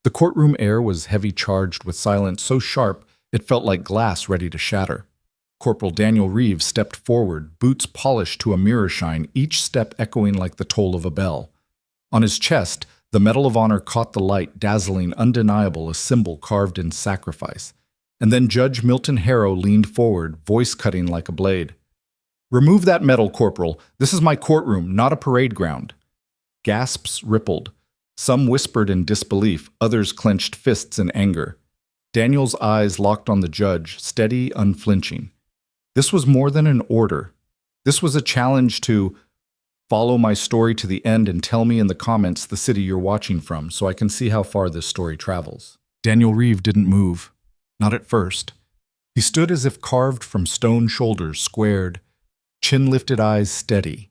The courtroom air was heavy, charged with silence so sharp it felt like glass ready to shatter. Corporal Daniel Reeves stepped forward, boots polished to a mirror shine, each step echoing like the toll of a bell. On his chest, the Medal of Honor caught the light, dazzling, undeniable, a symbol carved in sacrifice. And then Judge Milton Harrow leaned forward, voice cutting like a blade. "Remove that medal, Corporal. This is my courtroom, not a parade ground." Gasps rippled. Some whispered in disbelief, others clenched fists in anger. Daniel's eyes locked on the judge, steady, unflinching. This was more than an order. This was a challenge to follow my story to the end and tell me in the comments the city you're watching from so I can see how far this story travels. Daniel Reeve didn't move. Not at first. He stood as if carved from stone shoulders, squared, chin-lifted eyes steady.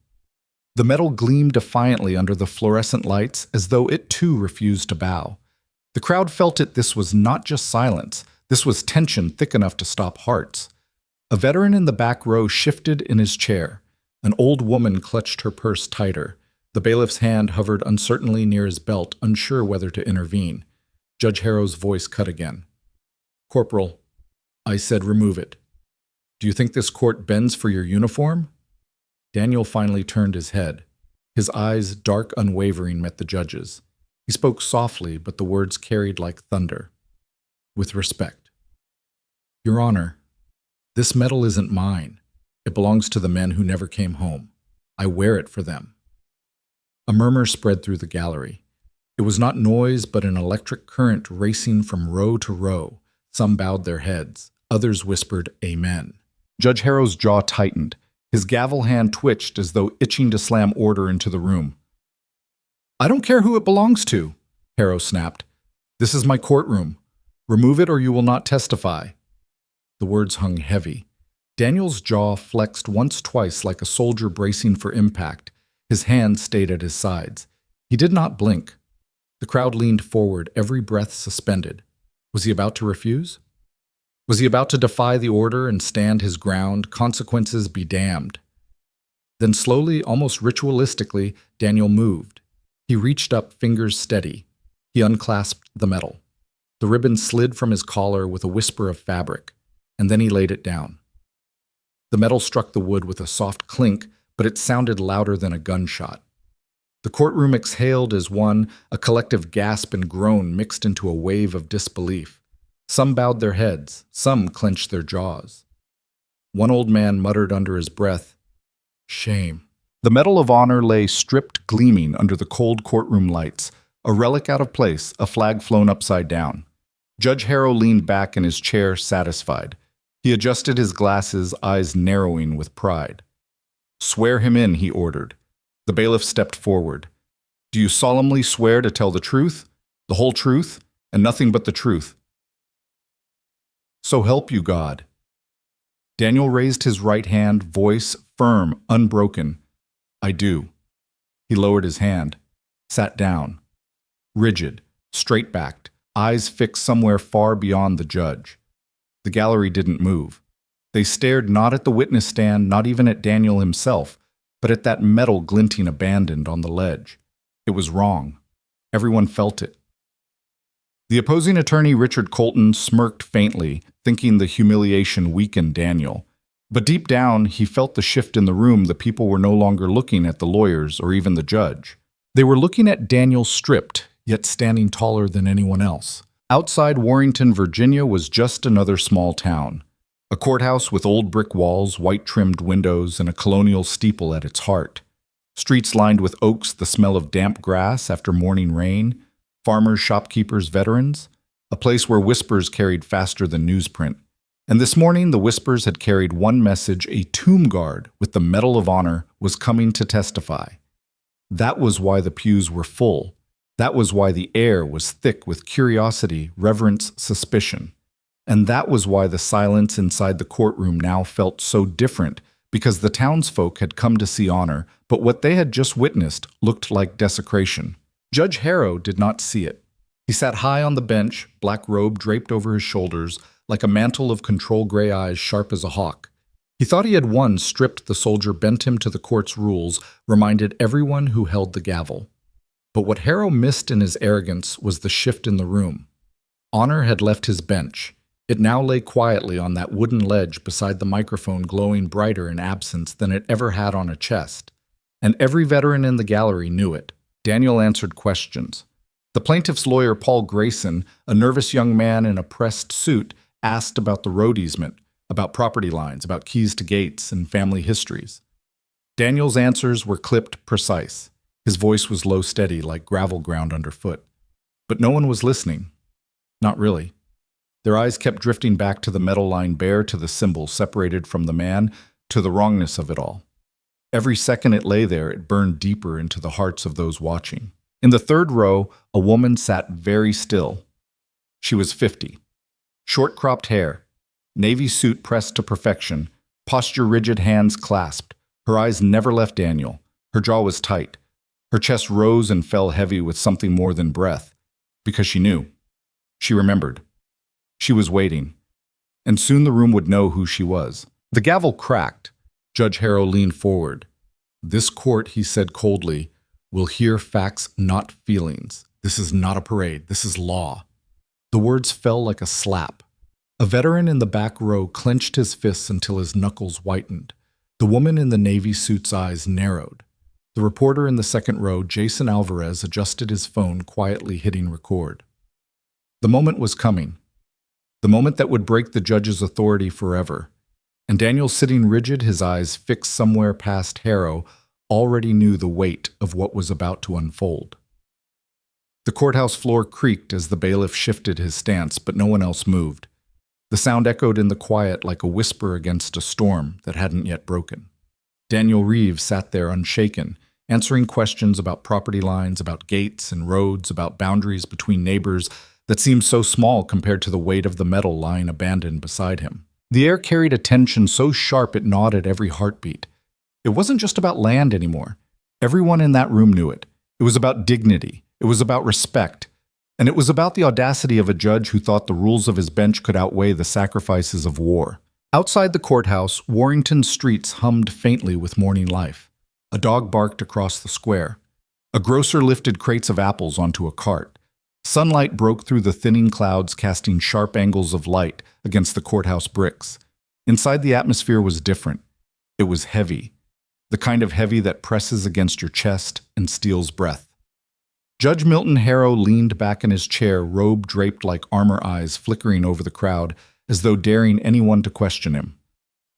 The metal gleamed defiantly under the fluorescent lights as though it too refused to bow. The crowd felt it. This was not just silence. This was tension thick enough to stop hearts. A veteran in the back row shifted in his chair. An old woman clutched her purse tighter. The bailiff's hand hovered uncertainly near his belt, unsure whether to intervene. Judge Harrow's voice cut again. "Corporal, I said remove it. Do you think this court bends for your uniform?" Daniel finally turned his head. His eyes, dark, unwavering, met the judge's. He spoke softly, but the words carried like thunder. "With respect. Your Honor, this medal isn't mine. It belongs to the men who never came home. I wear it for them." A murmur spread through the gallery. It was not noise, but an electric current racing from row to row. Some bowed their heads. Others whispered, "Amen." Judge Harrow's jaw tightened. His gavel hand twitched as though itching to slam order into the room. "I don't care who it belongs to," Harrow snapped. "This is my courtroom. Remove it or you will not testify." The words hung heavy. Daniel's jaw flexed once, twice, like a soldier bracing for impact. His hands stayed at his sides. He did not blink. The crowd leaned forward, every breath suspended. Was he about to refuse? Was he about to defy the order and stand his ground, consequences be damned? Then slowly, almost ritualistically, Daniel moved. He reached up, fingers steady. He unclasped the medal. The ribbon slid from his collar with a whisper of fabric, and then he laid it down. The metal struck the wood with a soft clink, but it sounded louder than a gunshot. The courtroom exhaled as one, a collective gasp and groan mixed into a wave of disbelief. Some bowed their heads, some clenched their jaws. One old man muttered under his breath, "Shame." The Medal of Honor lay stripped, gleaming under the cold courtroom lights, a relic out of place, a flag flown upside down. Judge Harrow leaned back in his chair, satisfied. He adjusted his glasses, eyes narrowing with pride. "Swear him in," he ordered. The bailiff stepped forward. "Do you solemnly swear to tell the truth, the whole truth, and nothing but the truth?" "So help you God." Daniel raised his right hand, voice firm, unbroken. "I do." He lowered his hand, sat down, rigid, straight-backed, eyes fixed somewhere far beyond the judge. The gallery didn't move. They stared not at the witness stand, not even at Daniel himself, but at that medal glinting abandoned on the ledge. It was wrong. Everyone felt it. The opposing attorney, Richard Colton, smirked faintly, thinking the humiliation weakened Daniel. But deep down, he felt the shift in the room. The people were no longer looking at the lawyers or even the judge. They were looking at Daniel stripped, yet standing taller than anyone else. Outside Warrenton, Virginia was just another small town. A courthouse with old brick walls, white-trimmed windows, and a colonial steeple at its heart. Streets lined with oaks, the smell of damp grass after morning rain. Farmers, shopkeepers, veterans. A place where whispers carried faster than newsprint. And this morning, the whispers had carried one message: a tomb guard with the Medal of Honor was coming to testify. That was why the pews were full. That was why the air was thick with curiosity, reverence, suspicion. And that was why the silence inside the courtroom now felt so different, because the townsfolk had come to see honor, but what they had just witnessed looked like desecration. Judge Harrow did not see it. He sat high on the bench, black robe draped over his shoulders, like a mantle of control, gray eyes sharp as a hawk. He thought he had won, stripped the soldier, bent him to the court's rules, reminded everyone who held the gavel. But what Harrow missed in his arrogance was the shift in the room. Honor had left his bench. It now lay quietly on that wooden ledge beside the microphone, glowing brighter in absence than it ever had on a chest. And every veteran in the gallery knew it. Daniel answered questions. The plaintiff's lawyer, Paul Grayson, a nervous young man in a pressed suit, asked about the road easement, about property lines, about keys to gates, and family histories. Daniel's answers were clipped precise. His voice was low, steady, like gravel ground underfoot. But no one was listening. Not really. Their eyes kept drifting back to the metal line bare, to the symbol separated from the man, to the wrongness of it all. Every second it lay there, it burned deeper into the hearts of those watching. In the third row, a woman sat very still. She was 50. Short-cropped hair, navy suit pressed to perfection, posture rigid, hands clasped. Her eyes never left Daniel. Her jaw was tight. Her chest rose and fell heavy with something more than breath, because she knew. She remembered. She was waiting. And soon the room would know who she was. The gavel cracked. Judge Harrow leaned forward. "This court," he said coldly, "will hear facts, not feelings. This is not a parade. This is law." The words fell like a slap. A veteran in the back row clenched his fists until his knuckles whitened. The woman in the navy suit's eyes narrowed. The reporter in the second row, Jason Alvarez, adjusted his phone, quietly hitting record. The moment was coming. The moment that would break the judge's authority forever. And Daniel, sitting rigid, his eyes fixed somewhere past Harrow, already knew the weight of what was about to unfold. The courthouse floor creaked as the bailiff shifted his stance, but no one else moved. The sound echoed in the quiet like a whisper against a storm that hadn't yet broken. Daniel Reeves sat there unshaken, answering questions about property lines, about gates and roads, about boundaries between neighbors that seemed so small compared to the weight of the metal lying abandoned beside him. The air carried a tension so sharp it gnawed at every heartbeat. It wasn't just about land anymore. Everyone in that room knew it. It was about dignity. It was about respect. And it was about the audacity of a judge who thought the rules of his bench could outweigh the sacrifices of war. Outside the courthouse, Warrington's streets hummed faintly with morning life. A dog barked across the square. A grocer lifted crates of apples onto a cart. Sunlight broke through the thinning clouds, casting sharp angles of light against the courthouse bricks. Inside, the atmosphere was different. It was heavy. The kind of heavy that presses against your chest and steals breath. Judge Milton Harrow leaned back in his chair, robe draped like armor eyes flickering over the crowd, as though daring anyone to question him.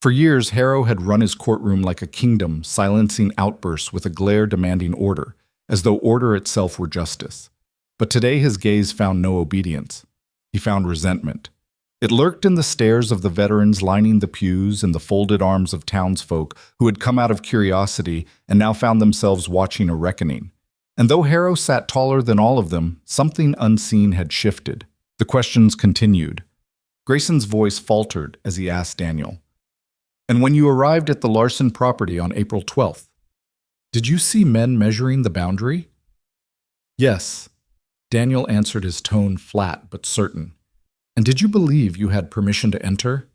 For years, Harrow had run his courtroom like a kingdom, silencing outbursts with a glare demanding order, as though order itself were justice. But today his gaze found no obedience. He found resentment. It lurked in the stares of the veterans lining the pews and the folded arms of townsfolk who had come out of curiosity and now found themselves watching a reckoning. And though Harrow sat taller than all of them, something unseen had shifted. The questions continued. Grayson's voice faltered as he asked Daniel, "And when you arrived at the Larson property on April 12th, did you see men measuring the boundary?" "Yes," Daniel answered, his tone flat but certain. "And did you believe you had permission to enter?"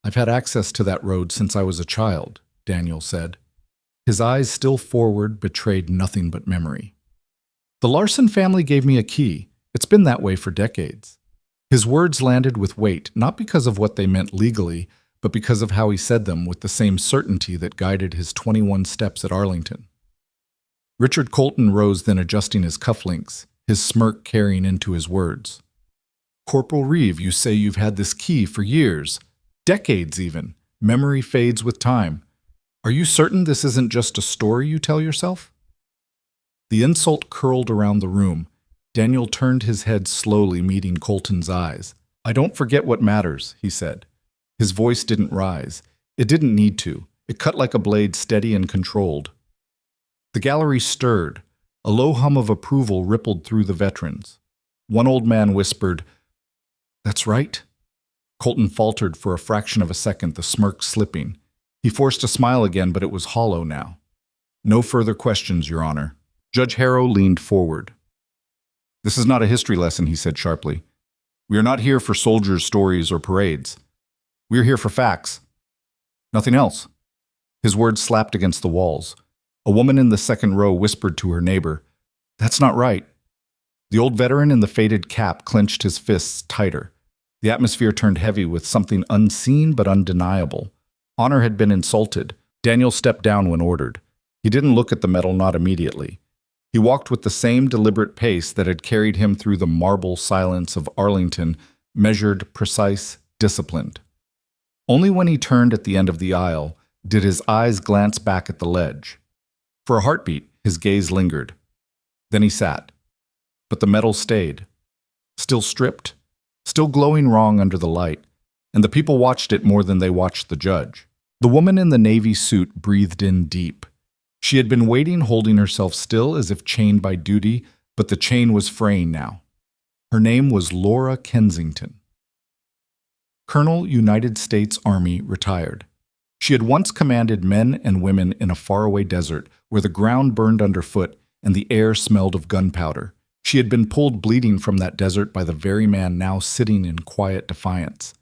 "I've had access to that road since I was a child," Daniel said. His eyes, still forward, betrayed nothing but memory. "The Larson family gave me a key. It's been that way for decades." His words landed with weight, not because of what they meant legally, but because of how he said them with the same certainty that guided his 21 steps at Arlington. Richard Colton rose, then adjusting his cufflinks, his smirk carrying into his words. "Corporal Reeve, you say you've had this key for years, decades even. Memory fades with time. Are you certain this isn't just a story you tell yourself?" The insult curled around the room. Daniel turned his head slowly, meeting Colton's eyes. "I don't forget what matters," he said. His voice didn't rise. It didn't need to. It cut like a blade, steady and controlled. The gallery stirred. A low hum of approval rippled through the veterans. One old man whispered, "That's right." Colton faltered for a fraction of a second, the smirk slipping. He forced a smile again, but it was hollow now. "No further questions, Your Honor." Judge Harrow leaned forward. "This is not a history lesson," he said sharply. "We are not here for soldiers' stories or parades. We are here for facts. Nothing else." His words slapped against the walls. A woman in the second row whispered to her neighbor, That's not right. The old veteran in the faded cap clenched his fists tighter. The atmosphere turned heavy with something unseen but undeniable. Honor had been insulted. Daniel stepped down when ordered. He didn't look at the medal, not immediately. He walked with the same deliberate pace that had carried him through the marble silence of Arlington, measured, precise, disciplined. Only when he turned at the end of the aisle did his eyes glance back at the ledge. For a heartbeat, his gaze lingered. Then he sat. But the medal stayed. Still stripped, still glowing wrong under the light, and the people watched it more than they watched the judge. The woman in the navy suit breathed in deep. She had been waiting, holding herself still as if chained by duty, but the chain was fraying now. Her name was Laura Kensington. Colonel, United States Army, retired. She had once commanded men and women in a faraway desert where the ground burned underfoot and the air smelled of gunpowder. She had been pulled bleeding from that desert by the very man now sitting in quiet defiance.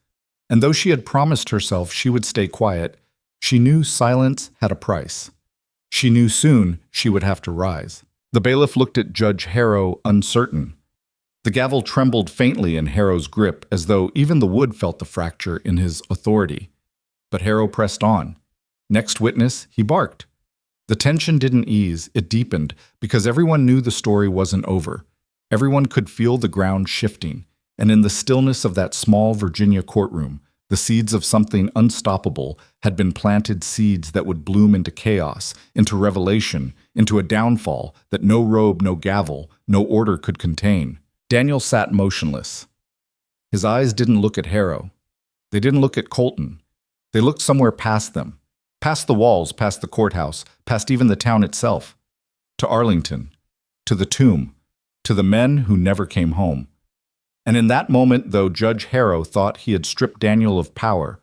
And though she had promised herself she would stay quiet, she knew silence had a price. She knew soon she would have to rise. The bailiff looked at Judge Harrow, uncertain. The gavel trembled faintly in Harrow's grip, as though even the wood felt the fracture in his authority. But Harrow pressed on. Next witness, he barked. The tension didn't ease, it deepened, because everyone knew the story wasn't over. Everyone could feel the ground shifting, and in the stillness of that small Virginia courtroom, the seeds of something unstoppable had been planted, seeds that would bloom into chaos, into revelation, into a downfall that no robe, no gavel, no order could contain. Daniel sat motionless. His eyes didn't look at Harrow. They didn't look at Colton. They looked somewhere past them, past the walls, past the courthouse, past even the town itself, to Arlington, to the tomb, to the men who never came home. And in that moment, though Judge Harrow thought he had stripped Daniel of power,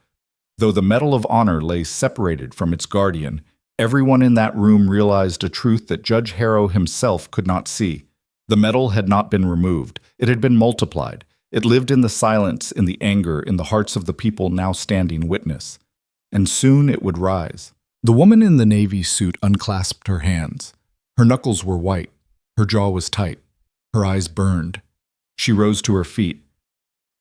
though the Medal of Honor lay separated from its guardian, everyone in that room realized a truth that Judge Harrow himself could not see. The medal had not been removed. It had been multiplied. It lived in the silence, in the anger, in the hearts of the people now standing witness. And soon it would rise. The woman in the navy suit unclasped her hands. Her knuckles were white. Her jaw was tight. Her eyes burned. She rose to her feet.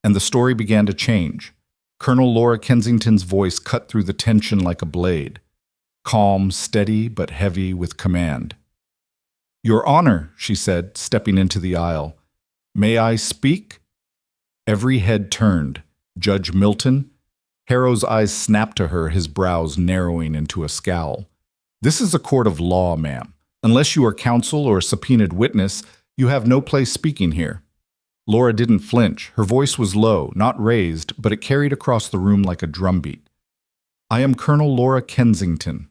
And the story began to change. Colonel Laura Kensington's voice cut through the tension like a blade. Calm, steady, but heavy with command. "Your Honor," she said, stepping into the aisle. "May I speak?" Every head turned. Judge Milton. Harrow's eyes snapped to her, his brows narrowing into a scowl. "This is a court of law, ma'am. Unless you are counsel or a subpoenaed witness, you have no place speaking here." Laura didn't flinch. Her voice was low, not raised, but it carried across the room like a drumbeat. "I am Colonel Laura Kensington,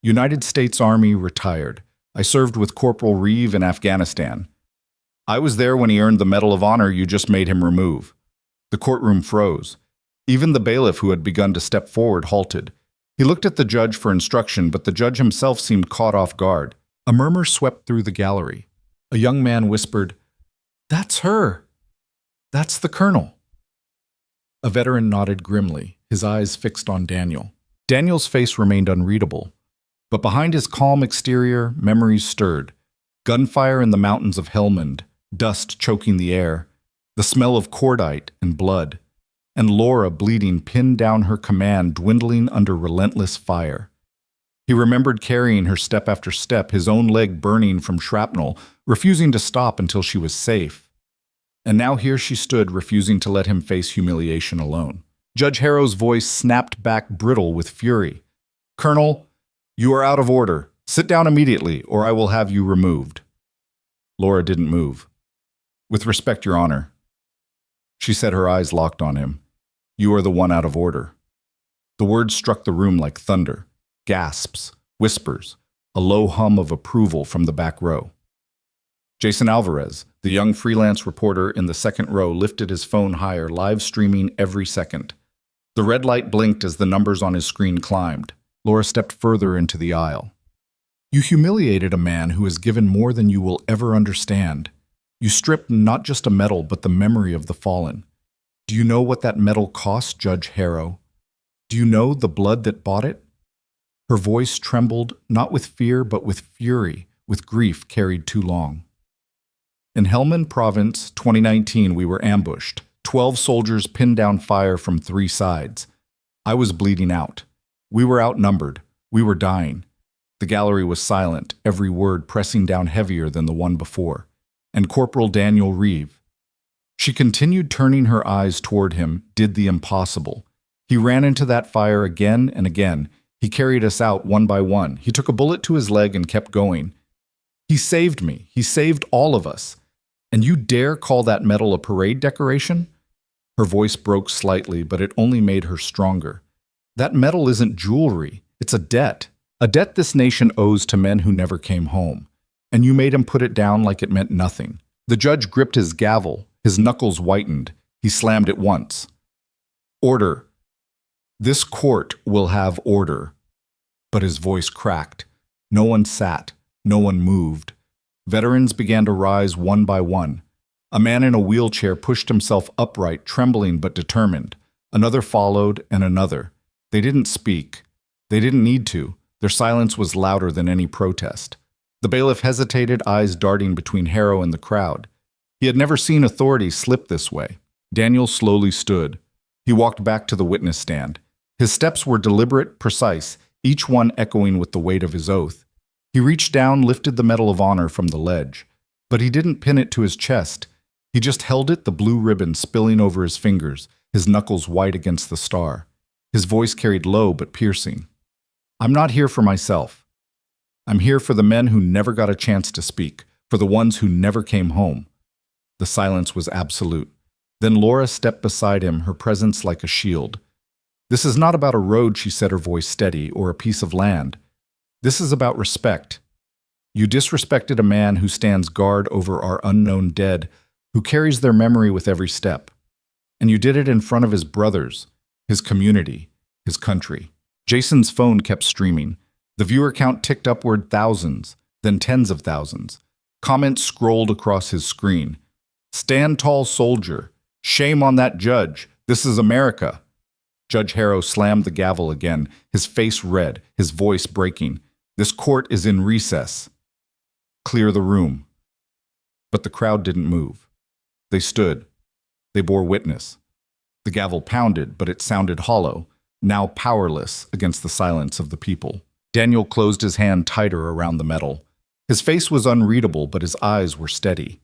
United States Army, retired. I served with Corporal Reeve in Afghanistan. I was there when he earned the Medal of Honor you just made him remove." The courtroom froze. Even the bailiff, who had begun to step forward, halted. He looked at the judge for instruction, but the judge himself seemed caught off guard. A murmur swept through the gallery. A young man whispered, "That's her. That's the colonel." A veteran nodded grimly, his eyes fixed on Daniel. Daniel's face remained unreadable. But behind his calm exterior, memories stirred. Gunfire in the mountains of Helmand, dust choking the air, the smell of cordite and blood, and Laura bleeding pinned down her command, dwindling under relentless fire. He remembered carrying her step after step, his own leg burning from shrapnel, refusing to stop until she was safe. And now here she stood, refusing to let him face humiliation alone. Judge Harrow's voice snapped back, brittle with fury. "Colonel, you are out of order. Sit down immediately, or I will have you removed." Laura didn't move. "With respect, Your Honor." She said, her eyes locked on him. "You are the one out of order." The words struck the room like thunder. Gasps, whispers, a low hum of approval from the back row. Jason Alvarez, the young freelance reporter in the second row, lifted his phone higher, live streaming every second. The red light blinked as the numbers on his screen climbed. Laura stepped further into the aisle. "You humiliated a man who has given more than you will ever understand. You stripped not just a medal, but the memory of the fallen. Do you know what that medal cost, Judge Harrow? Do you know the blood that bought it?" Her voice trembled, not with fear, but with fury, with grief carried too long. In Helmand Province, 2019, we were ambushed. 12 soldiers pinned down fire from 3 sides. I was bleeding out. We were outnumbered. We were dying. The gallery was silent, every word pressing down heavier than the one before. And Corporal Daniel Reeve. She continued turning her eyes toward him, did the impossible. He ran into that fire again and again. He carried us out one by one. He took a bullet to his leg and kept going. He saved me. He saved all of us. And you dare call that medal a parade decoration? Her voice broke slightly, but it only made her stronger. That medal isn't jewelry. It's a debt this nation owes to men who never came home. And you made him put it down like it meant nothing. The judge gripped his gavel. His knuckles whitened. He slammed it once. Order. This court will have order. But his voice cracked. No one sat. No one moved. Veterans began to rise one by one. A man in a wheelchair pushed himself upright, trembling but determined. Another followed, and another. They didn't speak. They didn't need to. Their silence was louder than any protest. The bailiff hesitated, eyes darting between Harrow and the crowd. He had never seen authority slip this way. Daniel slowly stood. He walked back to the witness stand. His steps were deliberate, precise, each one echoing with the weight of his oath. He reached down, lifted the Medal of Honor from the ledge. But he didn't pin it to his chest. He just held it, the blue ribbon spilling over his fingers, his knuckles white against the star. His voice carried low but piercing. I'm not here for myself. I'm here for the men who never got a chance to speak, for the ones who never came home. The silence was absolute. Then Laura stepped beside him, her presence like a shield. This is not about a road, she said, her voice steady, or a piece of land. This is about respect. You disrespected a man who stands guard over our unknown dead, who carries their memory with every step. And you did it in front of his brothers, his community, his country. Jason's phone kept streaming. The viewer count ticked upward, thousands, then tens of thousands. Comments scrolled across his screen. Stand tall, soldier. Shame on that judge. This is America. Judge Harrow slammed the gavel again, his face red, his voice breaking. This court is in recess. Clear the room. But the crowd didn't move. They stood. They bore witness. The gavel pounded, but it sounded hollow, now powerless against the silence of the people. Daniel closed his hand tighter around the medal. His face was unreadable, but his eyes were steady.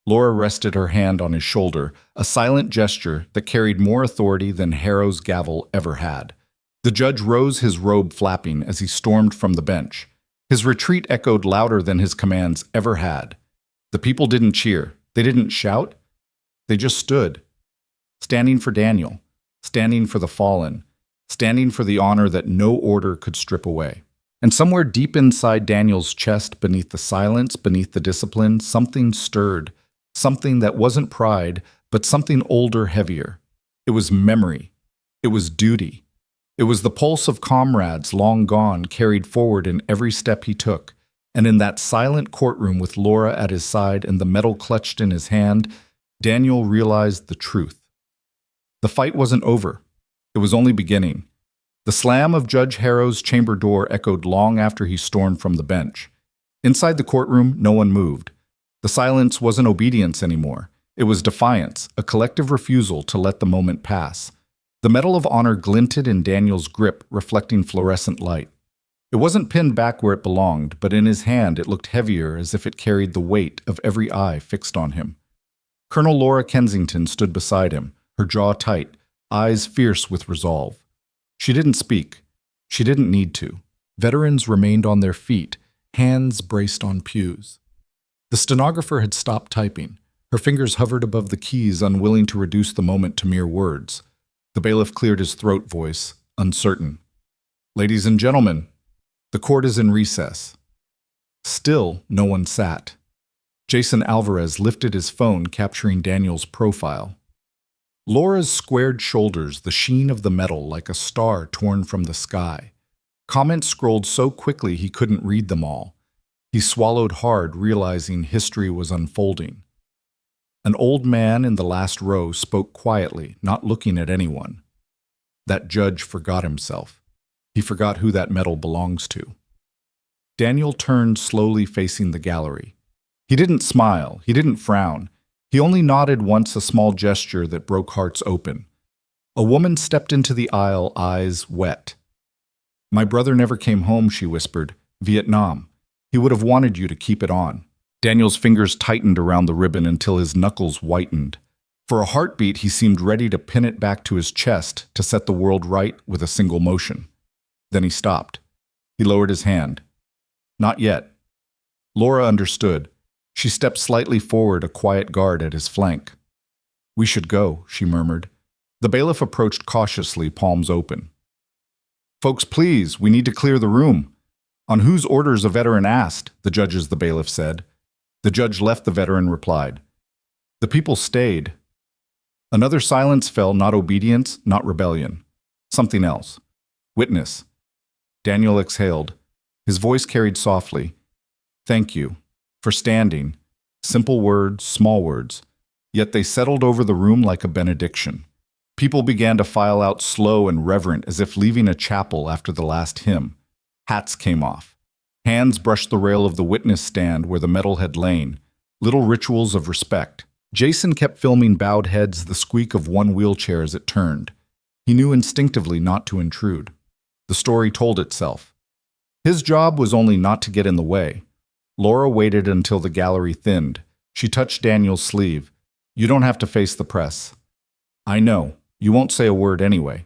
Laura rested her hand on his shoulder, a silent gesture that carried more authority than Harrow's gavel ever had. The judge rose, his robe flapping, as he stormed from the bench. His retreat echoed louder than his commands ever had. The people didn't cheer. They didn't shout. They just stood. Standing for Daniel. Standing for the fallen. Standing for the honor that no order could strip away. And somewhere deep inside Daniel's chest, beneath the silence, beneath the discipline, something stirred. Something that wasn't pride, but something older, heavier. It was memory. It was duty. It was the pulse of comrades long gone, carried forward in every step he took. And in that silent courtroom with Laura at his side and the medal clutched in his hand, Daniel realized the truth. The fight wasn't over. It was only beginning. The slam of Judge Harrow's chamber door echoed long after he stormed from the bench. Inside the courtroom, no one moved. The silence wasn't obedience anymore. It was defiance, a collective refusal to let the moment pass. The Medal of Honor glinted in Daniel's grip, reflecting fluorescent light. It wasn't pinned back where it belonged, but in his hand it looked heavier, as if it carried the weight of every eye fixed on him. Colonel Laura Kensington stood beside him, her jaw tight, eyes fierce with resolve. She didn't speak. She didn't need to. Veterans remained on their feet, hands braced on pews. The stenographer had stopped typing. Her fingers hovered above the keys, unwilling to reduce the moment to mere words. The bailiff cleared his throat, voice uncertain. Ladies and gentlemen, the court is in recess. Still, no one sat. Jason Alvarez lifted his phone, capturing Daniel's profile. Laura's squared shoulders, the sheen of the medal like a star torn from the sky. Comments scrolled so quickly he couldn't read them all. He swallowed hard, realizing history was unfolding. An old man in the last row spoke quietly, not looking at anyone. That judge forgot himself. He forgot who that medal belongs to. Daniel turned, slowly facing the gallery. He didn't smile, he didn't frown. He only nodded once, a small gesture that broke hearts open. A woman stepped into the aisle, eyes wet. "My brother never came home," she whispered. "Vietnam. He would have wanted you to keep it on." Daniel's fingers tightened around the ribbon until his knuckles whitened. For a heartbeat, he seemed ready to pin it back to his chest to set the world right with a single motion. Then he stopped. He lowered his hand. "Not yet." Laura understood. She stepped slightly forward, a quiet guard at his flank. "We should go," she murmured. The bailiff approached cautiously, palms open. "Folks, please, we need to clear the room." "On whose orders?" a veteran asked. "The judge's," the bailiff said. The judge left, the veteran replied. The people stayed. Another silence fell, not obedience, not rebellion. Something else. "Witness." Daniel exhaled. His voice carried softly. "Thank you for standing." Simple words, small words, yet they settled over the room like a benediction. People began to file out, slow and reverent, as if leaving a chapel after the last hymn. Hats came off. Hands brushed the rail of the witness stand where the medal had lain. Little rituals of respect. Jason kept filming bowed heads, the squeak of one wheelchair as it turned. He knew instinctively not to intrude. The story told itself. His job was only not to get in the way. Laura waited until the gallery thinned. She touched Daniel's sleeve. "You don't have to face the press." "I know. You won't say a word anyway."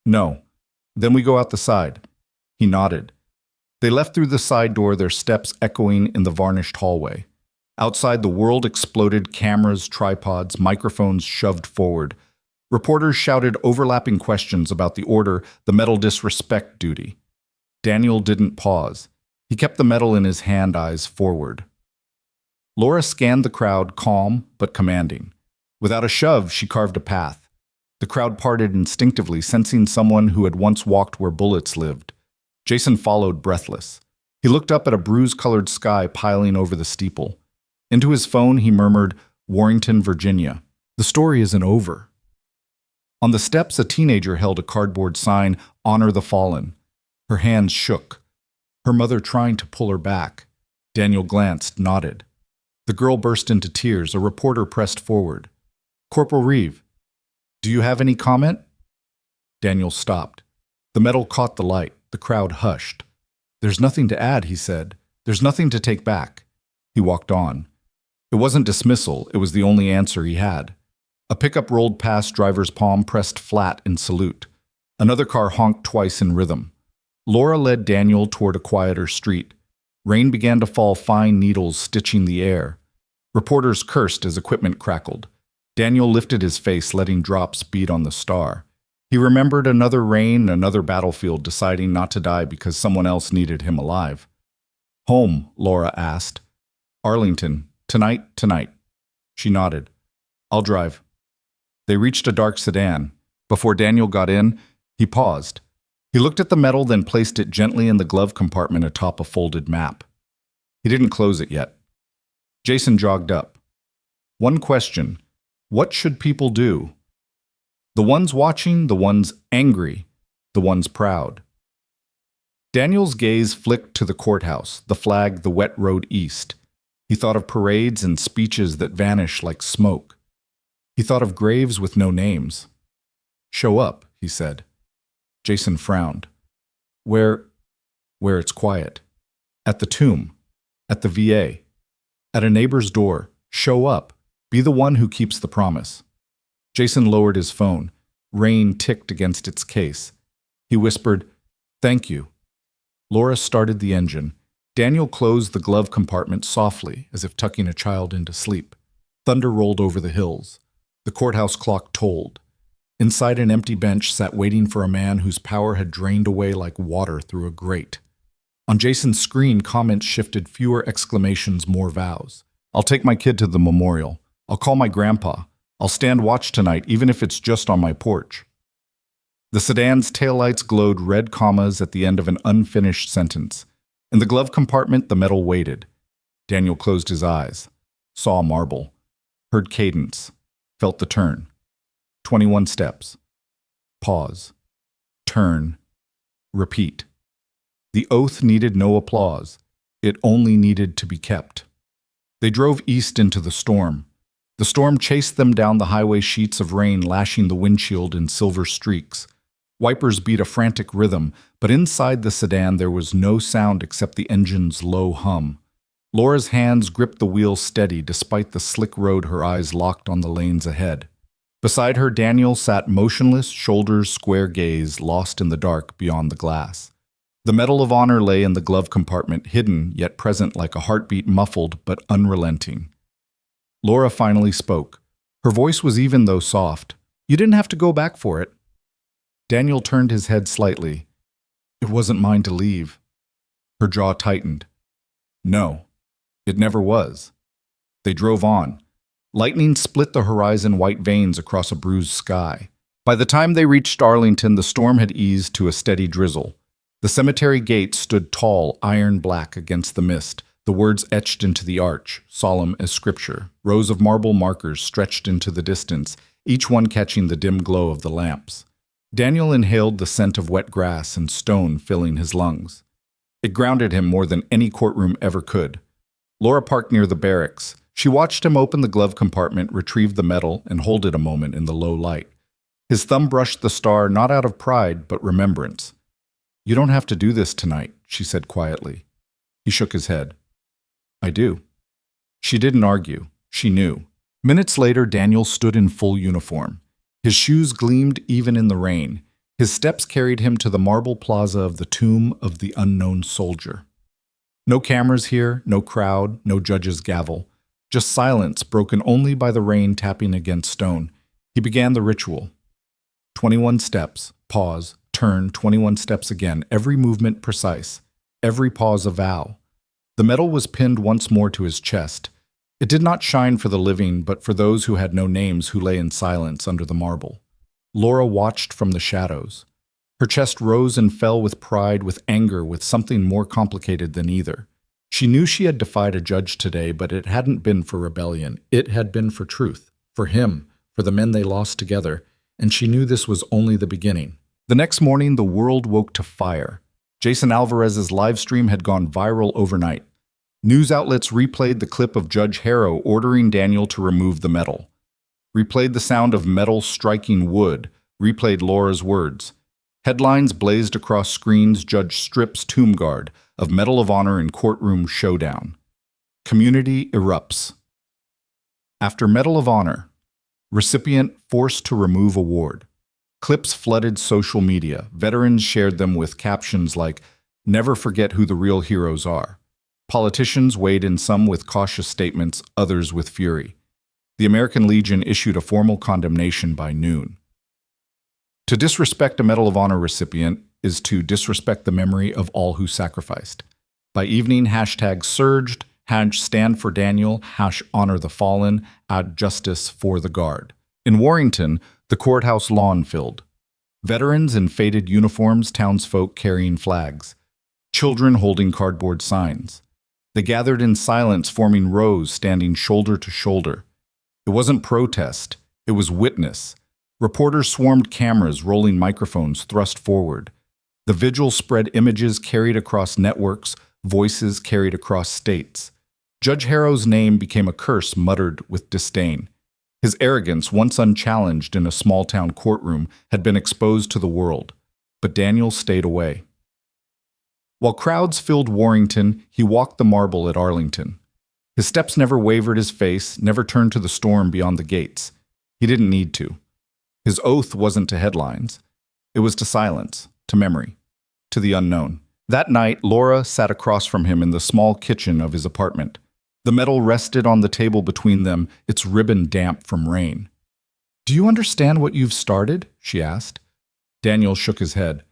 "No. Then we go out the side." He nodded. They left through the side door, their steps echoing in the varnished hallway. Outside, the world exploded, cameras, tripods, microphones shoved forward. Reporters shouted overlapping questions about the order, the medal disrespect duty. Daniel didn't pause. He kept the medal in his hand, eyes forward. Laura scanned the crowd, calm but commanding. Without a shove, she carved a path. The crowd parted instinctively, sensing someone who had once walked where bullets lived. Jason followed, breathless. He looked up at a bruise-colored sky piling over the steeple. Into his phone, he murmured, "Warrington, Virginia. The story isn't over." On the steps, a teenager held a cardboard sign, "Honor the Fallen." Her hands shook. Her mother trying to pull her back. Daniel glanced, nodded. The girl burst into tears. A reporter pressed forward. "Corporal Reeve, do you have any comment?" Daniel stopped. The medal caught the light. The crowd hushed. "There's nothing to add," he said. "There's nothing to take back." He walked on. It wasn't dismissal. It was the only answer he had. A pickup rolled past, driver's palm pressed flat in salute. Another car honked twice in rhythm. Laura led Daniel toward a quieter street. Rain began to fall, fine needles stitching the air. Reporters cursed as equipment crackled. Daniel lifted his face, letting drops beat on the star. He remembered another rain, another battlefield, deciding not to die because someone else needed him alive. "Home?" Laura asked. "Arlington. Tonight. She nodded. "I'll drive." They reached a dark sedan. Before Daniel got in, he paused. He looked at the medal, then placed it gently in the glove compartment atop a folded map. He didn't close it yet. Jason jogged up. One question: what should people do? The ones watching, the ones angry, the ones proud. Daniel's gaze flicked to the courthouse, the flag, the wet road east. He thought of parades and speeches that vanish like smoke. He thought of graves with no names. "Show up," he said. Jason frowned. Where it's quiet. At the tomb. At the VA. At a neighbor's door. Show up. Be the one who keeps the promise. Jason lowered his phone. Rain ticked against its case. He whispered, "Thank you." Laura started the engine. Daniel closed the glove compartment softly, as if tucking a child into sleep. Thunder rolled over the hills. The courthouse clock tolled. Inside, an empty bench sat waiting for a man whose power had drained away like water through a grate. On Jason's screen, comments shifted, fewer exclamations, more vows. "I'll take my kid to the memorial. I'll call my grandpa. I'll stand watch tonight, even if it's just on my porch." The sedan's taillights glowed red commas at the end of an unfinished sentence. In the glove compartment, the medal waited. Daniel closed his eyes, saw a marble, heard cadence, felt the turn. 21 steps. Pause. Turn. Repeat. The oath needed no applause. It only needed to be kept. They drove east into the storm. The storm chased them down the highway, sheets of rain lashing the windshield in silver streaks. Wipers beat a frantic rhythm, but inside the sedan there was no sound except the engine's low hum. Laura's hands gripped the wheel steady despite the slick road, her eyes locked on the lanes ahead. Beside her, Daniel sat motionless, shoulders square, gaze lost in the dark beyond the glass. The Medal of Honor lay in the glove compartment, hidden yet present like a heartbeat, muffled but unrelenting. Laura finally spoke. Her voice was even though soft. "You didn't have to go back for it." Daniel turned his head slightly. "It wasn't mine to leave." Her jaw tightened. "No, it never was." They drove on. Lightning split the horizon, white veins across a bruised sky. By the time they reached Arlington, the storm had eased to a steady drizzle. The cemetery gate stood tall, iron black against the mist, the words etched into the arch, solemn as scripture. Rows of marble markers stretched into the distance, each one catching the dim glow of the lamps. Daniel inhaled the scent of wet grass and stone filling his lungs. It grounded him more than any courtroom ever could. Laura parked near the barracks. She watched him open the glove compartment, retrieve the medal, and hold it a moment in the low light. His thumb brushed the star, not out of pride, but remembrance. "You don't have to do this tonight," she said quietly. He shook his head. "I do." She didn't argue. She knew. Minutes later, Daniel stood in full uniform. His shoes gleamed even in the rain. His steps carried him to the marble plaza of the tomb of the unknown soldier. No cameras here, no crowd, no judge's gavel. Just silence, broken only by the rain tapping against stone. He began the ritual. 21 steps, pause, turn, 21 steps again, every movement precise, every pause a vow. The medal was pinned once more to his chest. It did not shine for the living, but for those who had no names, who lay in silence under the marble. Laura watched from the shadows. Her chest rose and fell with pride, with anger, with something more complicated than either. She knew she had defied a judge today, but it hadn't been for rebellion. It had been for truth, for him, for the men they lost together, and she knew this was only the beginning. The next morning, the world woke to fire. Jason Alvarez's live stream had gone viral overnight. News outlets replayed the clip of Judge Harrow ordering Daniel to remove the medal. Replayed the sound of metal striking wood, replayed Laura's words. Headlines blazed across screens, Judge strips tomb guard of Medal of Honor in courtroom showdown. Community erupts. After Medal of Honor, recipient forced to remove award. Clips flooded social media. Veterans shared them with captions like, "Never forget who the real heroes are." Politicians weighed in, some with cautious statements, others with fury. The American Legion issued a formal condemnation by noon. To disrespect a Medal of Honor recipient is to disrespect the memory of all who sacrificed. By evening, hashtag surged, #stand for Daniel, #honor the fallen, #justice for the guard. In Warrington, the courthouse lawn filled. Veterans in faded uniforms, townsfolk carrying flags, children holding cardboard signs. They gathered in silence, forming rows, standing shoulder to shoulder. It wasn't protest, it was witness. Reporters swarmed cameras, rolling microphones thrust forward. The vigil spread images carried across networks, voices carried across states. Judge Harrow's name became a curse muttered with disdain. His arrogance, once unchallenged in a small-town courtroom, had been exposed to the world. But Daniel stayed away. While crowds filled Warrington, he walked the marble at Arlington. His steps never wavered, his face never turned to the storm beyond the gates. He didn't need to. His oath wasn't to headlines. It was to silence, to memory, to the unknown. That night, Laura sat across from him in the small kitchen of his apartment. The medal rested on the table between them, its ribbon damp from rain. "Do you understand what you've started?" she asked. Daniel shook his head.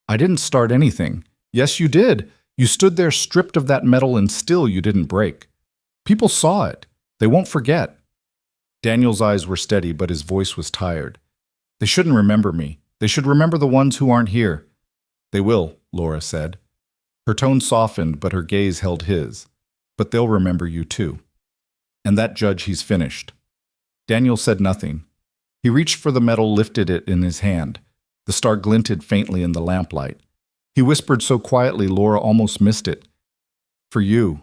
"I didn't start anything." "Yes, you did. You stood there stripped of that medal and still you didn't break. People saw it. They won't forget." Daniel's eyes were steady, but his voice was tired. "They shouldn't remember me. They should remember the ones who aren't here." "They will," Laura said. Her tone softened, but her gaze held his. "But they'll remember you too. And that judge, he's finished." Daniel said nothing. He reached for the medal, lifted it in his hand. The star glinted faintly in the lamplight. He whispered so quietly Laura almost missed it. "For you."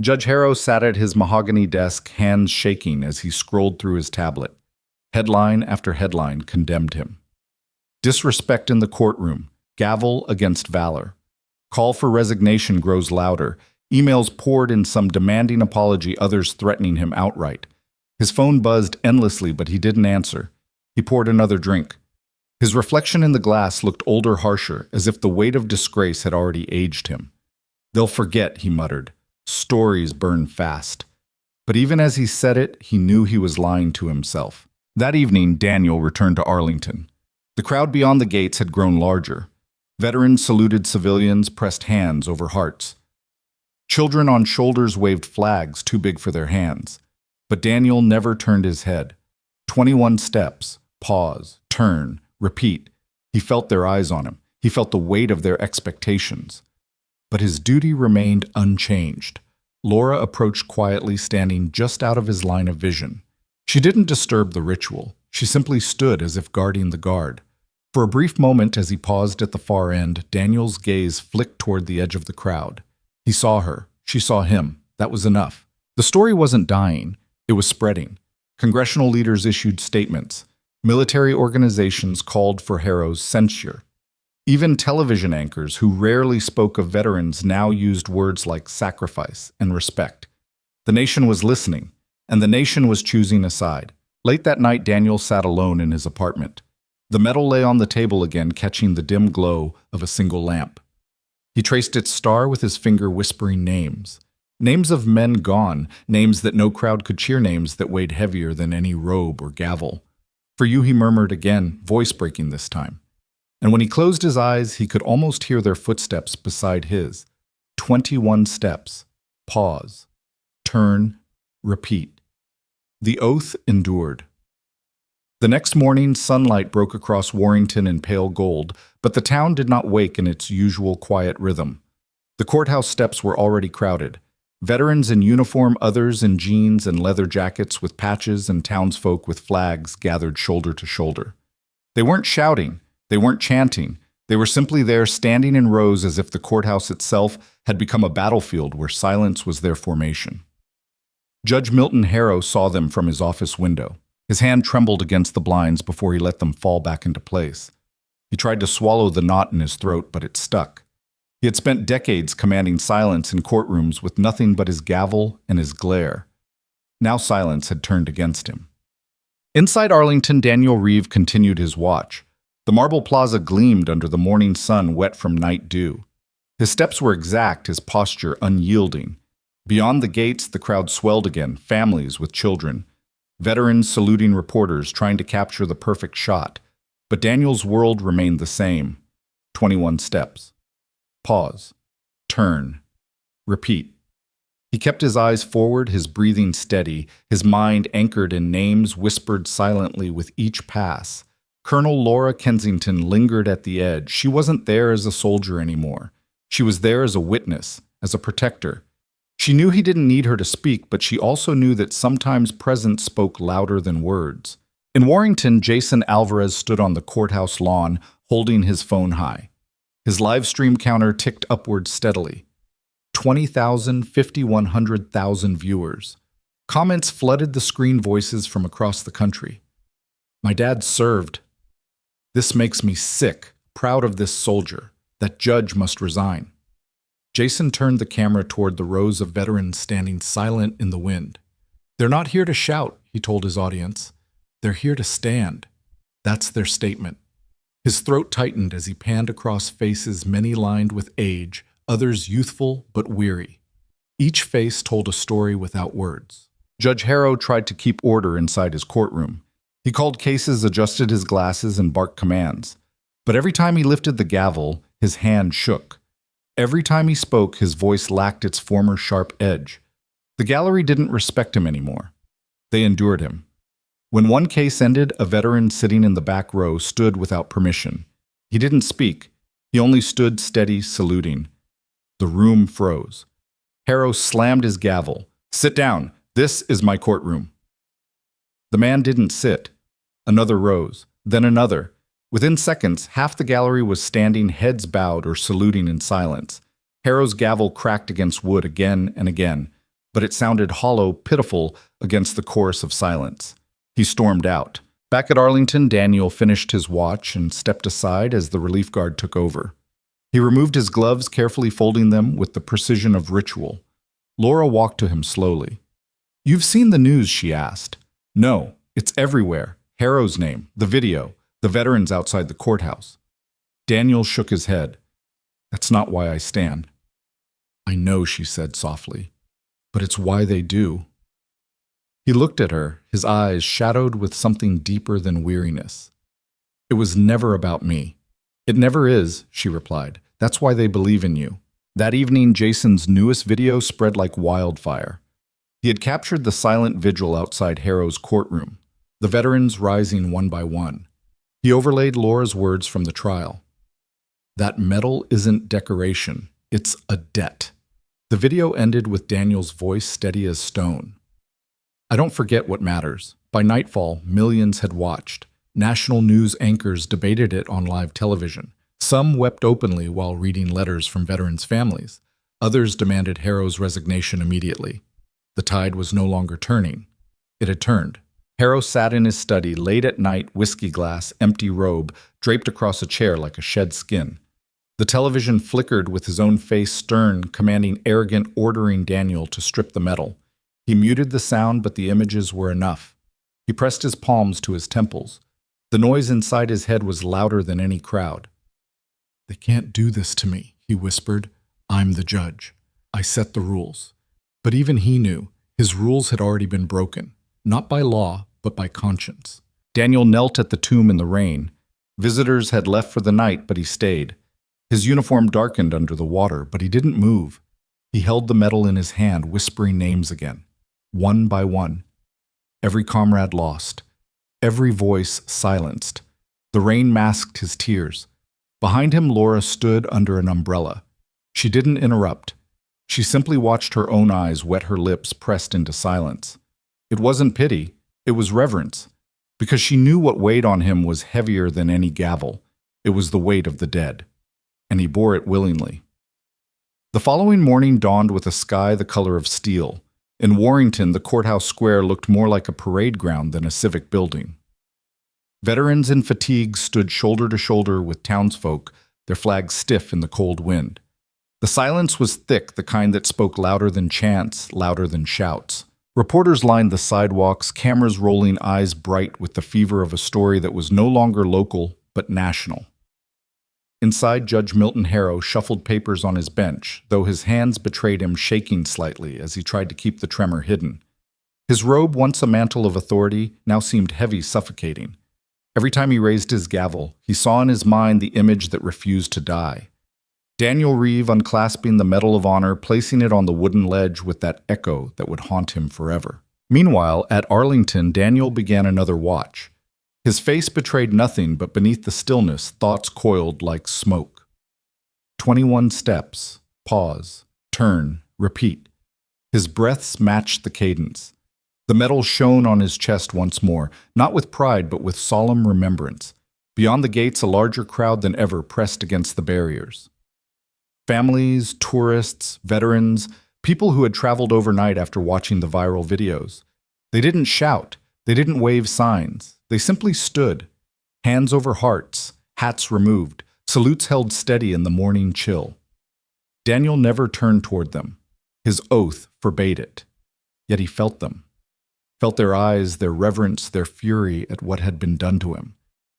Judge Harrow sat at his mahogany desk, hands shaking as he scrolled through his tablet. Headline after headline condemned him. Disrespect in the courtroom. Gavel against valor. Call for resignation grows louder. Emails poured in, some demanding apology, others threatening him outright. His phone buzzed endlessly, but he didn't answer. He poured another drink. His reflection in the glass looked older, harsher, as if the weight of disgrace had already aged him. They'll forget, he muttered. Stories burn fast. But even as he said it, he knew he was lying to himself. That evening, Daniel returned to Arlington. The crowd beyond the gates had grown larger. Veterans saluted civilians, pressed hands over hearts. Children on shoulders waved flags too big for their hands. But Daniel never turned his head. 21 steps, pause, turn, repeat. He felt their eyes on him. He felt the weight of their expectations. But his duty remained unchanged. Laura approached quietly, standing just out of his line of vision. She didn't disturb the ritual. She simply stood as if guarding the guard. For a brief moment, as he paused at the far end, Daniel's gaze flicked toward the edge of the crowd. He saw her. She saw him. That was enough. The story wasn't dying. It was spreading. Congressional leaders issued statements. Military organizations called for Harrow's censure. Even television anchors, who rarely spoke of veterans, now used words like sacrifice and respect. The nation was listening, and the nation was choosing a side. Late that night, Daniel sat alone in his apartment. The metal lay on the table again, catching the dim glow of a single lamp. He traced its star with his finger, whispering names. Names of men gone, names that no crowd could cheer, names that weighed heavier than any robe or gavel. For you, he murmured again, voice breaking this time. And when he closed his eyes, he could almost hear their footsteps beside his. 21 steps. Pause. Turn. Repeat. The oath endured. The next morning, sunlight broke across Warrington in pale gold, but the town did not wake in its usual quiet rhythm. The courthouse steps were already crowded. Veterans in uniform, others in jeans and leather jackets with patches, and townsfolk with flags gathered shoulder to shoulder. They weren't shouting. They weren't chanting. They were simply there, standing in rows as if the courthouse itself had become a battlefield where silence was their formation. Judge Milton Harrow saw them from his office window. His hand trembled against the blinds before he let them fall back into place. He tried to swallow the knot in his throat, but it stuck. He had spent decades commanding silence in courtrooms with nothing but his gavel and his glare. Now silence had turned against him. Inside Arlington, Daniel Reeve continued his watch. The marble plaza gleamed under the morning sun, wet from night dew. His steps were exact, his posture unyielding. Beyond the gates, the crowd swelled again, families with children. Veterans saluting reporters, trying to capture the perfect shot. But Daniel's world remained the same. 21 steps. Pause. Turn. Repeat. He kept his eyes forward, his breathing steady, his mind anchored in names whispered silently with each pass. Colonel Laura Kensington lingered at the edge. She wasn't there as a soldier anymore. She was there as a witness, as a protector. She knew he didn't need her to speak, but she also knew that sometimes presence spoke louder than words. In Warrington, Jason Alvarez stood on the courthouse lawn, holding his phone high. His live stream counter ticked upward steadily. 20,000, 5,100,000 viewers. Comments flooded the screen, voices from across the country. My dad served. This makes me sick, proud of this soldier. That judge must resign. Jason turned the camera toward the rows of veterans standing silent in the wind. They're not here to shout, he told his audience. They're here to stand. That's their statement. His throat tightened as he panned across faces, many lined with age, others youthful but weary. Each face told a story without words. Judge Harrow tried to keep order inside his courtroom. He called cases, adjusted his glasses, and barked commands. But every time he lifted the gavel, his hand shook. Every time he spoke, his voice lacked its former sharp edge. The gallery didn't respect him anymore. They endured him. When one case ended, a veteran sitting in the back row stood without permission. He didn't speak. He only stood steady, saluting. The room froze. Harrow slammed his gavel. Sit down. This is my courtroom. The man didn't sit. Another rose, then another. Within seconds, half the gallery was standing, heads bowed or saluting in silence. Harrow's gavel cracked against wood again and again. but it sounded hollow, pitiful against the chorus of silence. He stormed out. Back at Arlington, Daniel finished his watch and stepped aside as the relief guard took over. He removed his gloves, carefully folding them with the precision of ritual. Laura walked to him slowly. "You've seen the news?" she asked. "No, it's everywhere. Harrow's name, the video, the veterans outside the courthouse." Daniel shook his head. "That's not why I stand." "I know," she said softly, "but it's why they do." He looked at her, his eyes shadowed with something deeper than weariness. "It was never about me." "It never is," she replied. "That's why they believe in you." That evening, Jason's newest video spread like wildfire. He had captured the silent vigil outside Harrow's courtroom, the veterans rising one by one. He overlaid Laura's words from the trial. "That medal isn't decoration, it's a debt." The video ended with Daniel's voice steady as stone. "I don't forget what matters." By nightfall, millions had watched. National news anchors debated it on live television. Some wept openly while reading letters from veterans' families. Others demanded Harrow's resignation immediately. The tide was no longer turning. It had turned. Harrow sat in his study late at night, whiskey glass, empty robe, draped across a chair like a shed skin. The television flickered with his own face stern, commanding arrogant, ordering Daniel to strip the medal. He muted the sound, but the images were enough. He pressed his palms to his temples. The noise inside his head was louder than any crowd. "They can't do this to me," he whispered. "I'm the judge. I set the rules." But even he knew his rules had already been broken, not by law, but by conscience. Daniel knelt at the tomb in the rain. Visitors had left for the night, but he stayed. His uniform darkened under the water, but he didn't move. He held the medal in his hand, whispering names again, one by one. Every comrade lost. Every voice silenced. The rain masked his tears. Behind him, Laura stood under an umbrella. She didn't interrupt. She simply watched her own eyes wet, her lips pressed into silence. It wasn't pity, it was reverence, because she knew what weighed on him was heavier than any gavel. It was the weight of the dead, and he bore it willingly. The following morning dawned with a sky the color of steel. In Warrington, the courthouse square looked more like a parade ground than a civic building. Veterans in fatigue stood shoulder to shoulder with townsfolk, their flags stiff in the cold wind. The silence was thick, the kind that spoke louder than chants, louder than shouts. Reporters lined the sidewalks, cameras rolling, eyes bright with the fever of a story that was no longer local, but national. Inside, Judge Milton Harrow shuffled papers on his bench, though his hands betrayed him, shaking slightly as he tried to keep the tremor hidden. His robe, once a mantle of authority, now seemed heavy, suffocating. Every time he raised his gavel, he saw in his mind the image that refused to die. Daniel Reeve unclasping the Medal of Honor, placing it on the wooden ledge with that echo that would haunt him forever. Meanwhile, at Arlington, Daniel began another watch. His face betrayed nothing, but beneath the stillness, thoughts coiled like smoke. 21 steps, pause, turn, repeat. His breaths matched the cadence. The medal shone on his chest once more, not with pride, but with solemn remembrance. Beyond the gates, a larger crowd than ever pressed against the barriers. Families, tourists, veterans, people who had traveled overnight after watching the viral videos. They didn't shout. They didn't wave signs. They simply stood, hands over hearts, hats removed, salutes held steady in the morning chill. Daniel never turned toward them. His oath forbade it. Yet he felt them. Felt their eyes, their reverence, their fury at what had been done to him.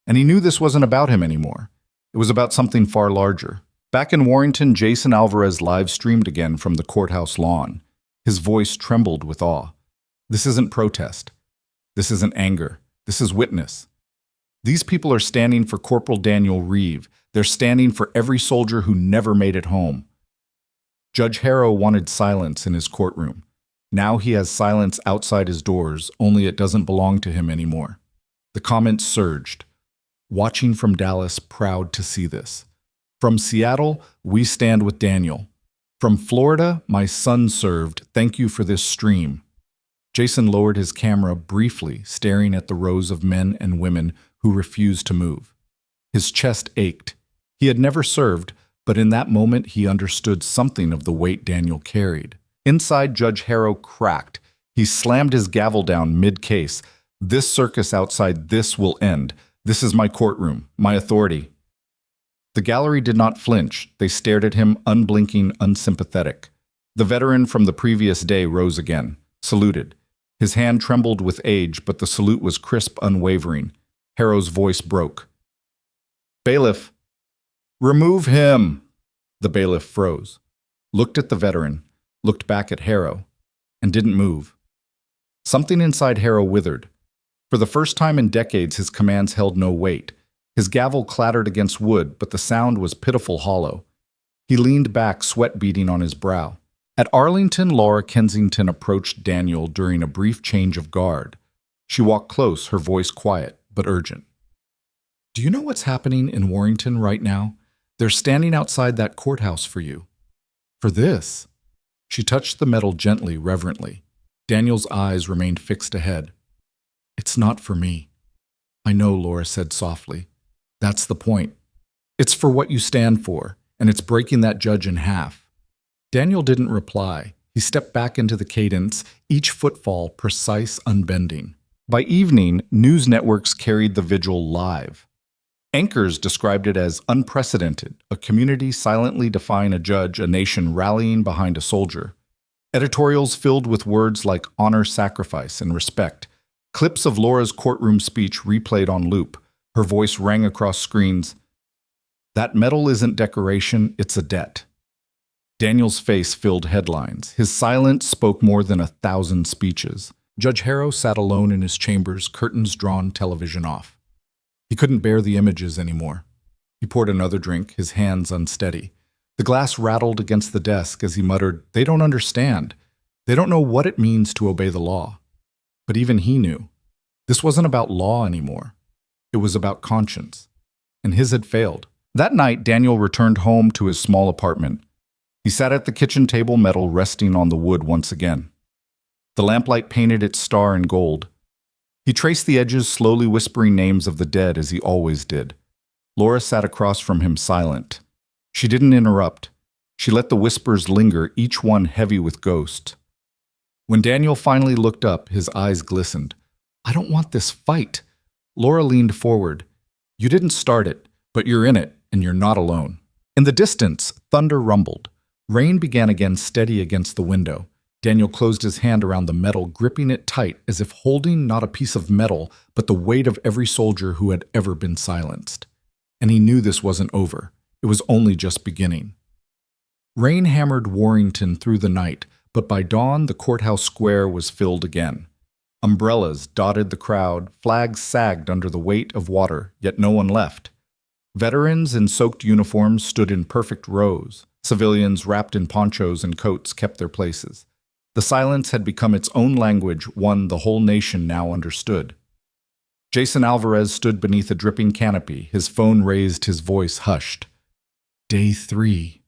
And he knew this wasn't about him anymore. It was about something far larger. Back in Warrington, Jason Alvarez live-streamed again from the courthouse lawn. His voice trembled with awe. This isn't protest. This isn't anger. This is witness. These people are standing for Corporal Daniel Reeve. They're standing for every soldier who never made it home. Judge Harrow wanted silence in his courtroom. Now he has silence outside his doors, only it doesn't belong to him anymore. The comments surged. Watching from Dallas, proud to see this. From Seattle, we stand with Daniel. From Florida, my son served. Thank you for this stream. Jason lowered his camera briefly, staring at the rows of men and women who refused to move. His chest ached. He had never served, but in that moment he understood something of the weight Daniel carried. Inside, Judge Harrow cracked. He slammed his gavel down mid-case. This circus outside this will end. This is my courtroom, my authority. The gallery did not flinch. They stared at him, unblinking, unsympathetic. The veteran from the previous day rose again, saluted. His hand trembled with age, but the salute was crisp, unwavering. Harrow's voice broke. "Bailiff, remove him!" The bailiff froze, looked at the veteran, looked back at Harrow, and didn't move. Something inside Harrow withered. For the first time in decades, his commands held no weight. His gavel clattered against wood, but the sound was pitiful hollow. He leaned back, sweat beading on his brow. At Arlington, Laura Kensington approached Daniel during a brief change of guard. She walked close, her voice quiet but urgent. "Do you know what's happening in Warrington right now? They're standing outside that courthouse for you. For this." She touched the metal gently, reverently. Daniel's eyes remained fixed ahead. "It's not for me." "I know," Laura said softly. "That's the point. It's for what you stand for, and it's breaking that judge in half." Daniel didn't reply. He stepped back into the cadence, each footfall precise, unbending. By evening, news networks carried the vigil live. Anchors described it as unprecedented, a community silently defying a judge, a nation rallying behind a soldier. Editorials filled with words like honor, sacrifice, and respect. Clips of Laura's courtroom speech replayed on loop. Her voice rang across screens. "That medal isn't decoration, it's a debt." Daniel's face filled headlines. His silence spoke more than 1,000 speeches. Judge Harrow sat alone in his chambers, curtains drawn, television off. He couldn't bear the images anymore. He poured another drink, his hands unsteady. The glass rattled against the desk as he muttered, "They don't understand. They don't know what it means to obey the law." But even he knew. This wasn't about law anymore. It was about conscience. And his had failed. That night, Daniel returned home to his small apartment. He sat at the kitchen table, metal resting on the wood once again. The lamplight painted its star in gold. He traced the edges, slowly whispering names of the dead as he always did. Laura sat across from him, silent. She didn't interrupt. She let the whispers linger, each one heavy with ghosts. When Daniel finally looked up, his eyes glistened. "I don't want this fight." Laura leaned forward. "You didn't start it, but you're in it, and you're not alone." In the distance, thunder rumbled. Rain began again, steady against the window. Daniel closed his hand around the metal, gripping it tight, as if holding not a piece of metal, but the weight of every soldier who had ever been silenced. And he knew this wasn't over. It was only just beginning. Rain hammered Warrington through the night, but by dawn the courthouse square was filled again. Umbrellas dotted the crowd, flags sagged under the weight of water, yet no one left. Veterans in soaked uniforms stood in perfect rows. Civilians wrapped in ponchos and coats kept their places. The silence had become its own language, one the whole nation now understood. Jason Alvarez stood beneath a dripping canopy, his phone raised, his voice hushed. Day 3.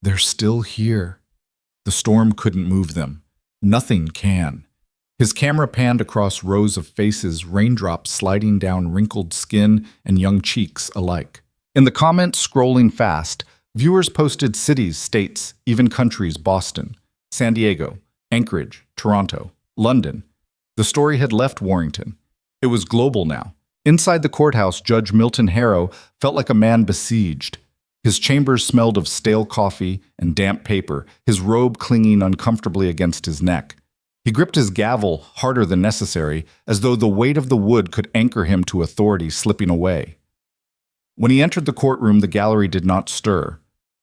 They're still here. The storm couldn't move them. Nothing can. His camera panned across rows of faces, raindrops sliding down wrinkled skin and young cheeks alike. In the comments, scrolling fast, viewers posted cities, states, even countries: Boston, San Diego, Anchorage, Toronto, London. The story had left Warrington. It was global now. Inside the courthouse, Judge Milton Harrow felt like a man besieged. His chambers smelled of stale coffee and damp paper, his robe clinging uncomfortably against his neck. He gripped his gavel harder than necessary, as though the weight of the wood could anchor him to authority slipping away. When he entered the courtroom, the gallery did not stir.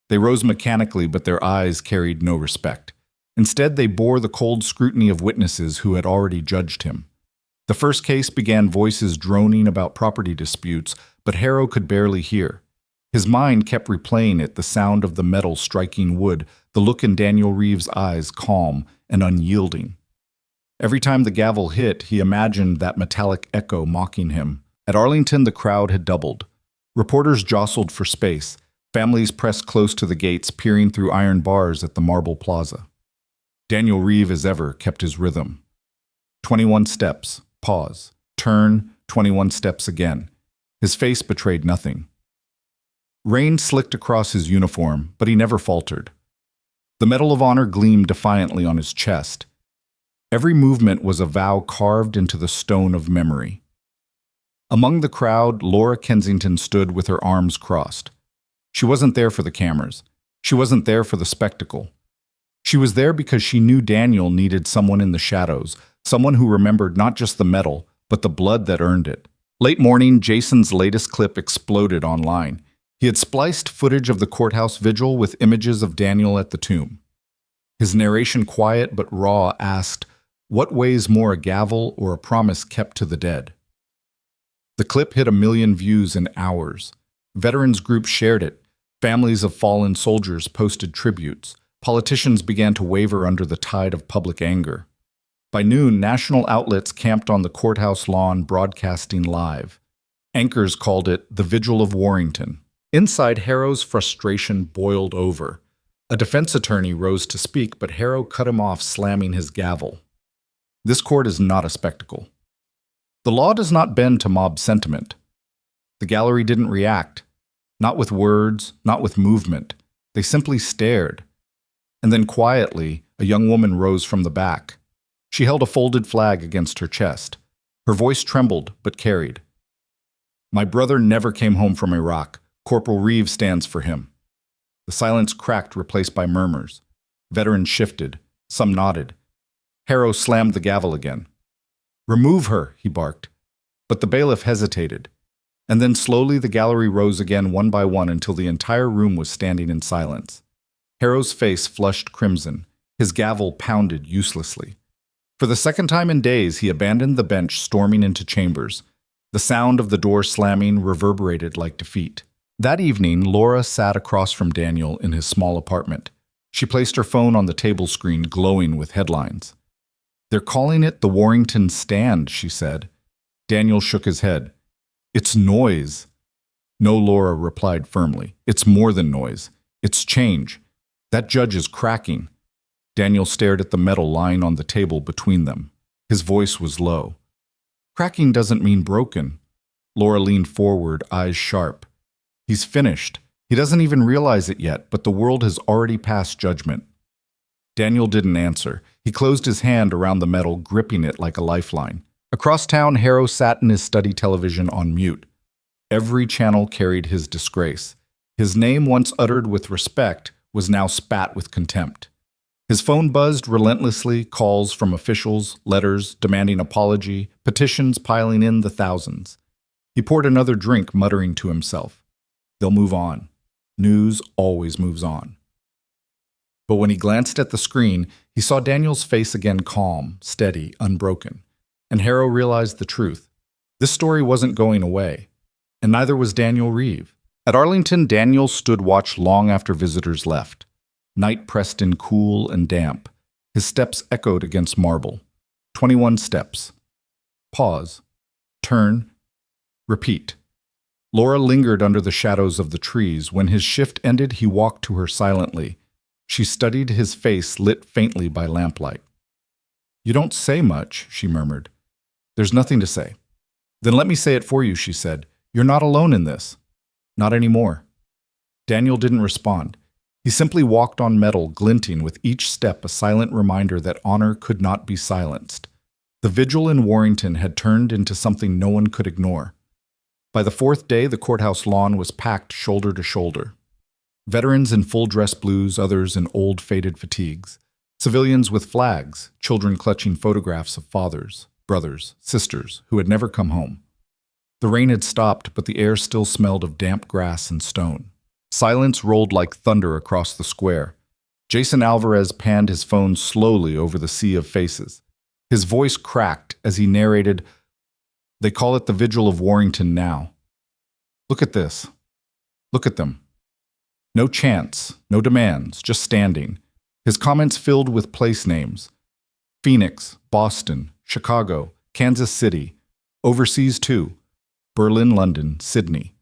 They rose mechanically, but their eyes carried no respect. Instead, they bore the cold scrutiny of witnesses who had already judged him. The first case began, voices droning about property disputes, but Harrow could barely hear. His mind kept replaying it, the sound of the metal striking wood, the look in Daniel Reeves' eyes, calm and unyielding. Every time the gavel hit, he imagined that metallic echo mocking him. At Arlington, the crowd had doubled. Reporters jostled for space. Families pressed close to the gates, peering through iron bars at the marble plaza. Daniel Reeve, as ever, kept his rhythm. 21 steps, pause, turn, 21 steps again. His face betrayed nothing. Rain slicked across his uniform, but he never faltered. The Medal of Honor gleamed defiantly on his chest. Every movement was a vow carved into the stone of memory. Among the crowd, Laura Kensington stood with her arms crossed. She wasn't there for the cameras. She wasn't there for the spectacle. She was there because she knew Daniel needed someone in the shadows, someone who remembered not just the medal, but the blood that earned it. Late morning, Jason's latest clip exploded online. He had spliced footage of the courthouse vigil with images of Daniel at the tomb. His narration, quiet but raw, asked, "What weighs more, a gavel or a promise kept to the dead?" The clip hit 1 million views in hours. Veterans groups shared it. Families of fallen soldiers posted tributes. Politicians began to waver under the tide of public anger. By noon, national outlets camped on the courthouse lawn, broadcasting live. Anchors called it the Vigil of Warrington. Inside, Harrow's frustration boiled over. A defense attorney rose to speak, but Harrow cut him off, slamming his gavel. This court is not a spectacle. The law does not bend to mob sentiment. The gallery didn't react. Not with words, not with movement. They simply stared. And then quietly, a young woman rose from the back. She held a folded flag against her chest. Her voice trembled, but carried. "My brother never came home from Iraq. Corporal Reeves stands for him." The silence cracked, replaced by murmurs. Veterans shifted. Some nodded. Harrow slammed the gavel again. "Remove her," he barked. But the bailiff hesitated. And then slowly the gallery rose again, one by one, until the entire room was standing in silence. Harrow's face flushed crimson. His gavel pounded uselessly. For the second time in days, he abandoned the bench, storming into chambers. The sound of the door slamming reverberated like defeat. That evening, Laura sat across from Daniel in his small apartment. She placed her phone on the table screen, glowing with headlines. "They're calling it the Warrington Stand," she said. Daniel shook his head. "It's noise." "No," Laura replied firmly. "It's more than noise. It's change. That judge is cracking." Daniel stared at the medal lying on the table between them. His voice was low. "Cracking doesn't mean broken." Laura leaned forward, eyes sharp. "He's finished. He doesn't even realize it yet, but the world has already passed judgment." Daniel didn't answer. He closed his hand around the medal, gripping it like a lifeline. Across town, Harrow sat in his study television on mute. Every channel carried his disgrace. His name, once uttered with respect, was now spat with contempt. His phone buzzed relentlessly, calls from officials, letters demanding apology, petitions piling in the thousands. He poured another drink, muttering to himself, "They'll move on. News always moves on." But when he glanced at the screen, he saw Daniel's face again, calm, steady, unbroken. And Harrow realized the truth. This story wasn't going away, and neither was Daniel Reeve. At Arlington, Daniel stood watch long after visitors left. Night pressed in cool and damp. His steps echoed against marble. 21 steps. Pause. Turn. Repeat. Laura lingered under the shadows of the trees. When his shift ended, he walked to her silently. She studied his face, lit faintly by lamplight. "You don't say much," she murmured. "There's nothing to say." "Then let me say it for you," she said. "You're not alone in this." "Not anymore." Daniel didn't respond. He simply walked on metal, glinting with each step, a silent reminder that honor could not be silenced. The vigil in Warrington had turned into something no one could ignore. By the fourth day, the courthouse lawn was packed shoulder to shoulder. Veterans in full dress blues, others in old faded fatigues. Civilians with flags, children clutching photographs of fathers, brothers, sisters who had never come home. The rain had stopped, but the air still smelled of damp grass and stone. Silence rolled like thunder across the square. Jason Alvarez panned his phone slowly over the sea of faces. His voice cracked as he narrated, "They call it the Vigil of Warrington now. Look at this. Look at them. No chants, no demands, just standing." His comments filled with place names. Phoenix, Boston, Chicago, Kansas City, overseas too. Berlin, London, Sydney.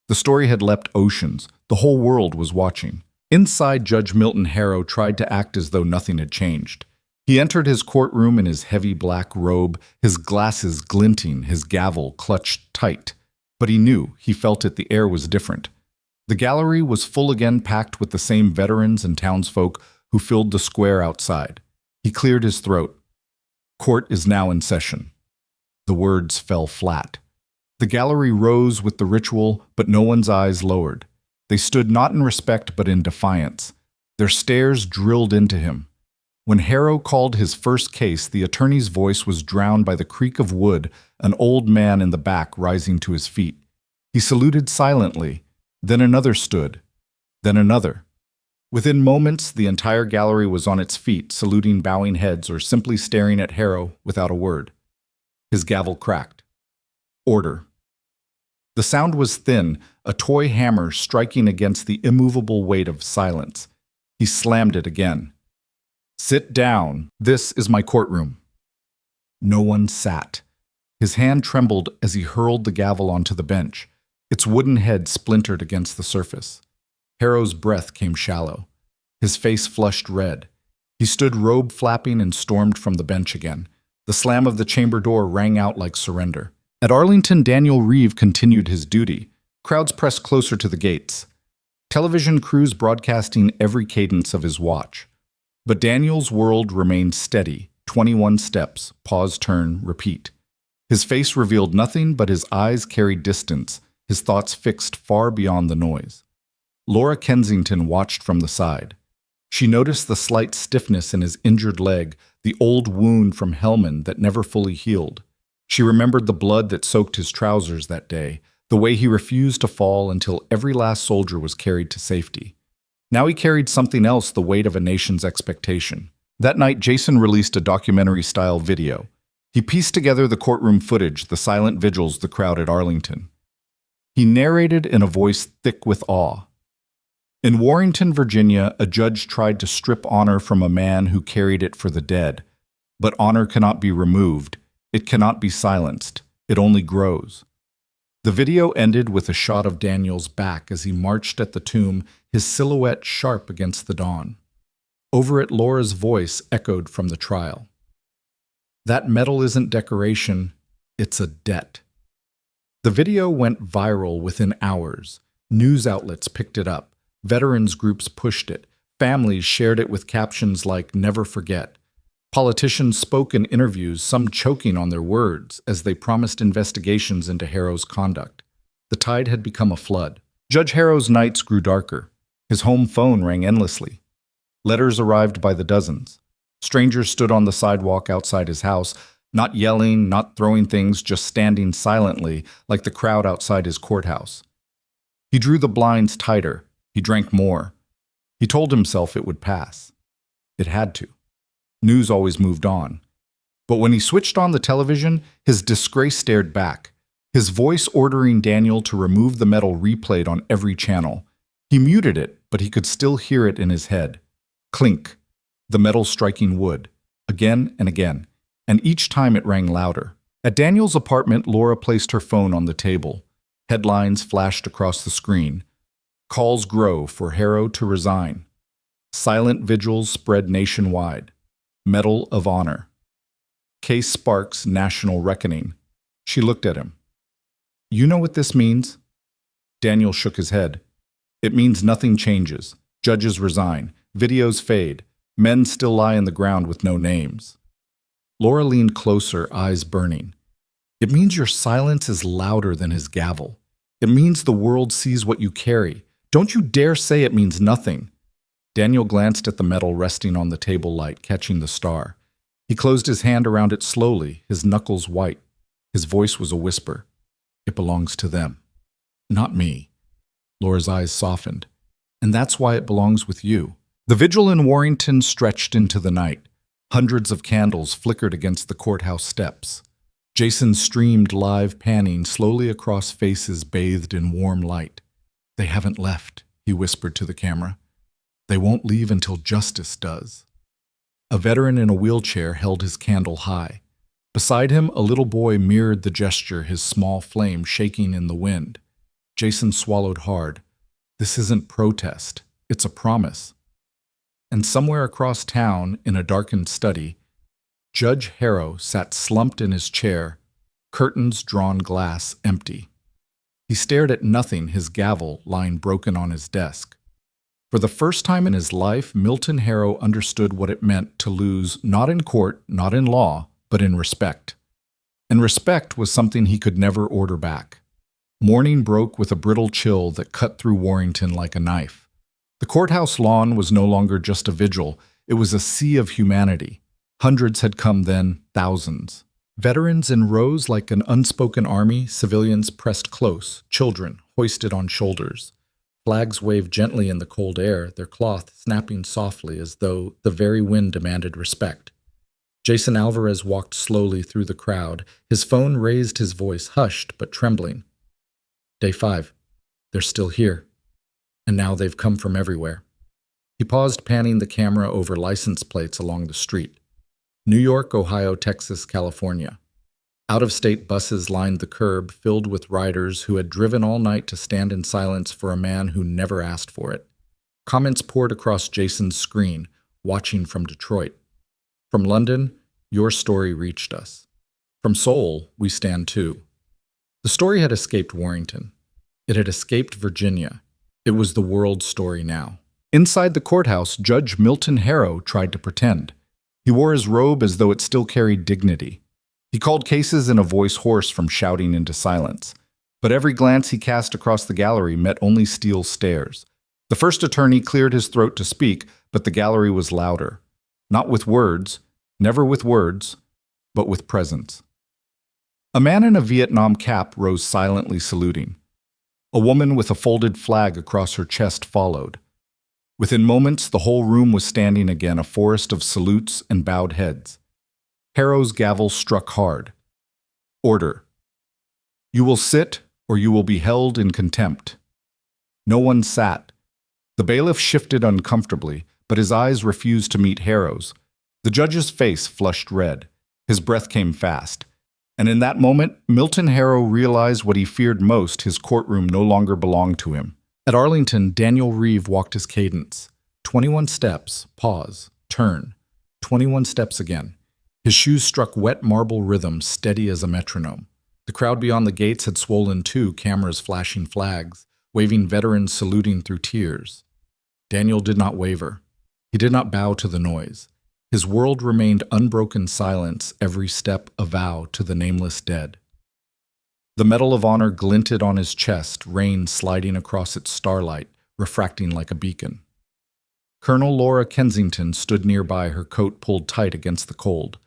The story had leapt oceans. The whole world was watching. Inside, Judge Milton Harrow tried to act as though nothing had changed. He entered his courtroom in his heavy black robe, his glasses glinting, his gavel clutched tight. But he knew, he felt it, the air was different. The gallery was full again, packed with the same veterans and townsfolk, who filled the square outside. He cleared his throat. Court is now in session. The words fell flat. The gallery rose with the ritual, but no one's eyes lowered. They stood not in respect but in defiance. Their stares drilled into him. When Harrow called his first case, the attorney's voice was drowned by the creak of wood, an old man in the back rising to his feet. He saluted silently. Then another stood. Then another. Within moments, the entire gallery was on its feet, saluting bowing heads or simply staring at Harrow without a word. His gavel cracked. Order. The sound was thin, a toy hammer striking against the immovable weight of silence. He slammed it again. Sit down. This is my courtroom. No one sat. His hand trembled as he hurled the gavel onto the bench. Its wooden head splintered against the surface. Harrow's breath came shallow. His face flushed red. He stood robe flapping and stormed from the bench again. The slam of the chamber door rang out like surrender. At Arlington, Daniel Reeve continued his duty. Crowds pressed closer to the gates. Television crews broadcasting every cadence of his watch. But Daniel's world remained steady, 21 steps, pause, turn, repeat. His face revealed nothing, but his eyes carried distance, his thoughts fixed far beyond the noise. Laura Kensington watched from the side. She noticed the slight stiffness in his injured leg, the old wound from Hellman that never fully healed. She remembered the blood that soaked his trousers that day, the way he refused to fall until every last soldier was carried to safety. Now he carried something else, the weight of a nation's expectation. That night, Jason released a documentary-style video. He pieced together the courtroom footage, the silent vigils, the crowd at Arlington. He narrated in a voice thick with awe. In Warrenton, Virginia, a judge tried to strip honor from a man who carried it for the dead. But honor cannot be removed. It cannot be silenced. It only grows. The video ended with a shot of Daniel's back as he marched at the tomb, his silhouette sharp against the dawn. Over it, Laura's voice echoed from the trial. That medal isn't decoration, it's a debt. The video went viral within hours. News outlets picked it up. Veterans groups pushed it. Families shared it with captions like "Never Forget." Politicians spoke in interviews, some choking on their words, as they promised investigations into Harrow's conduct. The tide had become a flood. Judge Harrow's nights grew darker. His home phone rang endlessly. Letters arrived by the dozens. Strangers stood on the sidewalk outside his house, not yelling, not throwing things, just standing silently, like the crowd outside his courthouse. He drew the blinds tighter. He drank more. He told himself it would pass. It had to. News always moved on. But when he switched on the television, his disgrace stared back. His voice ordering Daniel to remove the medal replayed on every channel. He muted it, but he could still hear it in his head. Clink, the metal striking wood, again and again, and each time it rang louder. At Daniel's apartment, Laura placed her phone on the table. Headlines flashed across the screen. Calls grow for Harrow to resign. Silent vigils spread nationwide. Medal of Honor. Case sparks national reckoning. She looked at him. You know what this means? Daniel shook his head. It means nothing changes. Judges resign. Videos fade. Men still lie on the ground with no names. Laura leaned closer, eyes burning. It means your silence is louder than his gavel. It means the world sees what you carry. Don't you dare say it means nothing. Daniel glanced at the medal resting on the table light, catching the star. He closed his hand around it slowly, his knuckles white. His voice was a whisper. It belongs to them. Not me. Laura's eyes softened. And that's why it belongs with you. The vigil in Warrenton stretched into the night. Hundreds of candles flickered against the courthouse steps. Jason streamed live panning slowly across faces bathed in warm light. They haven't left, he whispered to the camera. They won't leave until justice does. A veteran in a wheelchair held his candle high. Beside him, a little boy mirrored the gesture, his small flame shaking in the wind. Jason swallowed hard. This isn't protest. It's a promise. And somewhere across town, in a darkened study, Judge Harrow sat slumped in his chair, curtains drawn glass empty. He stared at nothing, his gavel lying broken on his desk. For the first time in his life, Milton Harrow understood what it meant to lose not in court, not in law, but in respect. And respect was something he could never order back. Morning broke with a brittle chill that cut through Warrington like a knife. The courthouse lawn was no longer just a vigil, it was a sea of humanity. Hundreds had come then, thousands. Veterans in rows like an unspoken army, civilians pressed close, children hoisted on shoulders. Flags waved gently in the cold air, their cloth snapping softly as though the very wind demanded respect. Jason Alvarez walked slowly through the crowd. His phone raised, his voice hushed but trembling. Day 5. They're still here. And now they've come from everywhere. He paused, panning the camera over license plates along the street. New York, Ohio, Texas, California. Out-of-state buses lined the curb, filled with riders who had driven all night to stand in silence for a man who never asked for it. Comments poured across Jason's screen, watching from Detroit. From London, your story reached us. From Seoul, we stand too. The story had escaped Warrington. It had escaped Virginia. It was the world's story now. Inside the courthouse, Judge Milton Harrow tried to pretend. He wore his robe as though it still carried dignity. He called cases in a voice hoarse from shouting into silence. But every glance he cast across the gallery met only steel stares. The first attorney cleared his throat to speak, but the gallery was louder. Not with words, never with words, but with presence. A man in a Vietnam cap rose silently saluting. A woman with a folded flag across her chest followed. Within moments, the whole room was standing again, a forest of salutes and bowed heads. Harrow's gavel struck hard. Order. You will sit, or you will be held in contempt. No one sat. The bailiff shifted uncomfortably, but his eyes refused to meet Harrow's. The judge's face flushed red. His breath came fast. And in that moment, Milton Harrow realized what he feared most: his courtroom no longer belonged to him. At Arlington, Daniel Reeve walked his cadence. 21 steps, pause, turn. 21 steps again. His shoes struck wet marble rhythm, steady as a metronome. The crowd beyond the gates had swollen too, cameras flashing flags, waving veterans saluting through tears. Daniel did not waver. He did not bow to the noise. His world remained unbroken silence, every step a vow to the nameless dead. The Medal of Honor glinted on his chest, rain sliding across its starlight, refracting like a beacon. Colonel Laura Kensington stood nearby, her coat pulled tight against the cold.